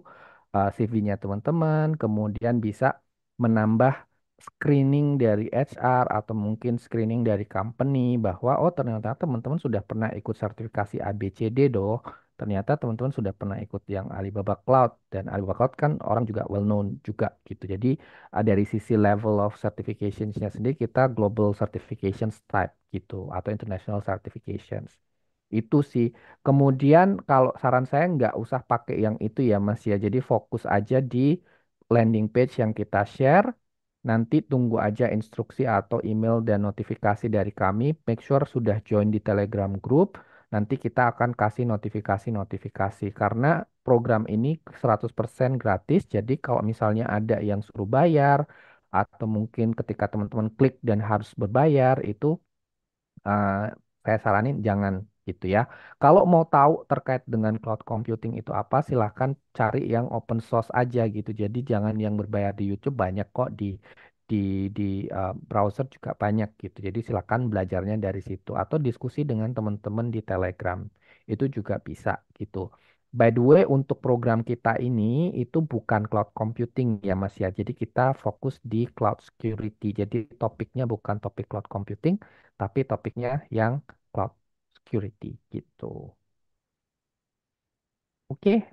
CV-nya teman-teman, kemudian bisa menambah screening dari HR atau mungkin screening dari company bahwa oh ternyata teman-teman sudah pernah ikut sertifikasi ABCD doh. Ternyata teman-teman sudah pernah ikut yang Alibaba Cloud dan Alibaba Cloud kan orang juga well known juga gitu. Jadi dari sisi level of certificationsnya sendiri kita global certifications type gitu atau international certifications. Itu sih. Kemudian kalau saran saya nggak usah pakai yang itu ya Mas ya. Jadi fokus aja di landing page yang kita share. Nanti tunggu aja instruksi atau email dan notifikasi dari kami. Make sure sudah join di Telegram group. Nanti kita akan kasih notifikasi-notifikasi. Karena program ini 100% gratis. Jadi kalau misalnya ada yang suruh bayar, atau mungkin ketika teman-teman klik dan harus berbayar, itu eh, saya saranin jangan gitu ya. Kalau mau tahu terkait dengan cloud computing itu apa, silahkan cari yang open source aja gitu. Jadi jangan yang berbayar di YouTube, banyak kok di di browser juga banyak gitu. Jadi silahkan belajarnya dari situ atau diskusi dengan teman-teman di Telegram. Itu juga bisa gitu. By the way, untuk program kita ini itu bukan cloud computing ya Mas ya. Jadi kita fokus di cloud security. Jadi topiknya bukan topik cloud computing, tapi topiknya yang cloud security gitu. Oke,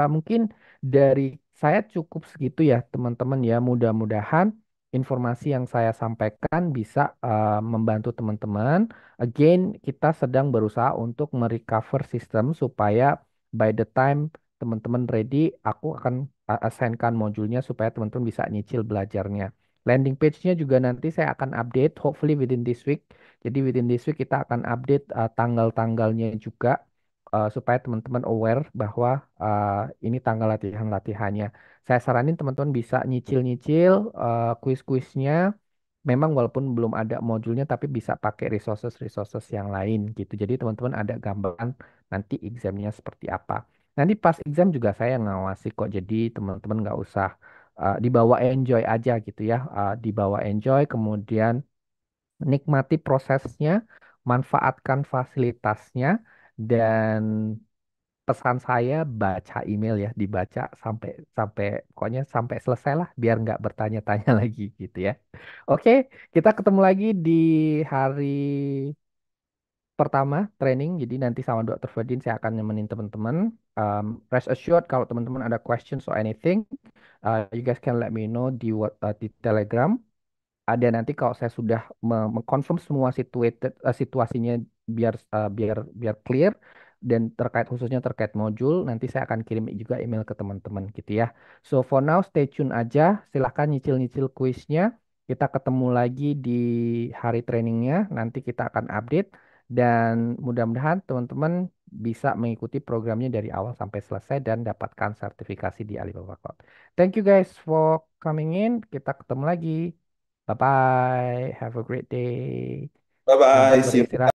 mungkin dari saya cukup segitu ya teman-teman ya. Mudah-mudahan informasi yang saya sampaikan bisa membantu teman-teman. Again, kita sedang berusaha untuk merecover sistem supaya by the time teman-teman ready, aku akan assign-kan modulnya supaya teman-teman bisa nyicil belajarnya. Landing page-nya juga nanti saya akan update, hopefully within this week. Jadi within this week kita akan update tanggal-tanggalnya juga supaya teman-teman aware bahwa ini tanggal latihan-latihannya. Saya saranin teman-teman bisa nyicil-nyicil kuis-kuisnya. Memang walaupun belum ada modulnya, tapi bisa pakai resources-resources yang lain gitu. Jadi teman-teman ada gambaran nanti examnya seperti apa. Nanti pas exam juga saya ngawasi kok. Jadi teman-teman nggak usah dibawa enjoy aja gitu ya. Dibawa enjoy, kemudian nikmati prosesnya, manfaatkan fasilitasnya, dan pesan saya baca email ya, dibaca sampai sampai pokoknya sampai selesai lah, biar nggak bertanya-tanya lagi gitu ya. Oke, kita ketemu lagi di hari pertama training. Jadi nanti sama Dr. Ferdin saya akan nemenin teman-teman. Rest assured kalau teman-teman ada questions or anything, you guys can let me know di Telegram. Ada nanti kalau saya sudah mengkonfirm semua situasinya biar clear dan terkait khususnya terkait modul, nanti saya akan kirim juga email ke teman-teman gitu ya. So for now stay tune aja, silahkan nyicil-nyicil kuisnya. Kita ketemu lagi di hari trainingnya, nanti kita akan update dan mudah-mudahan teman-teman bisa mengikuti programnya dari awal sampai selesai dan dapatkan sertifikasi di Alibaba Cloud. Thank you guys for coming in. Kita ketemu lagi. Bye bye. Have a great day. Selamat Bye-bye. See you. beristirahat.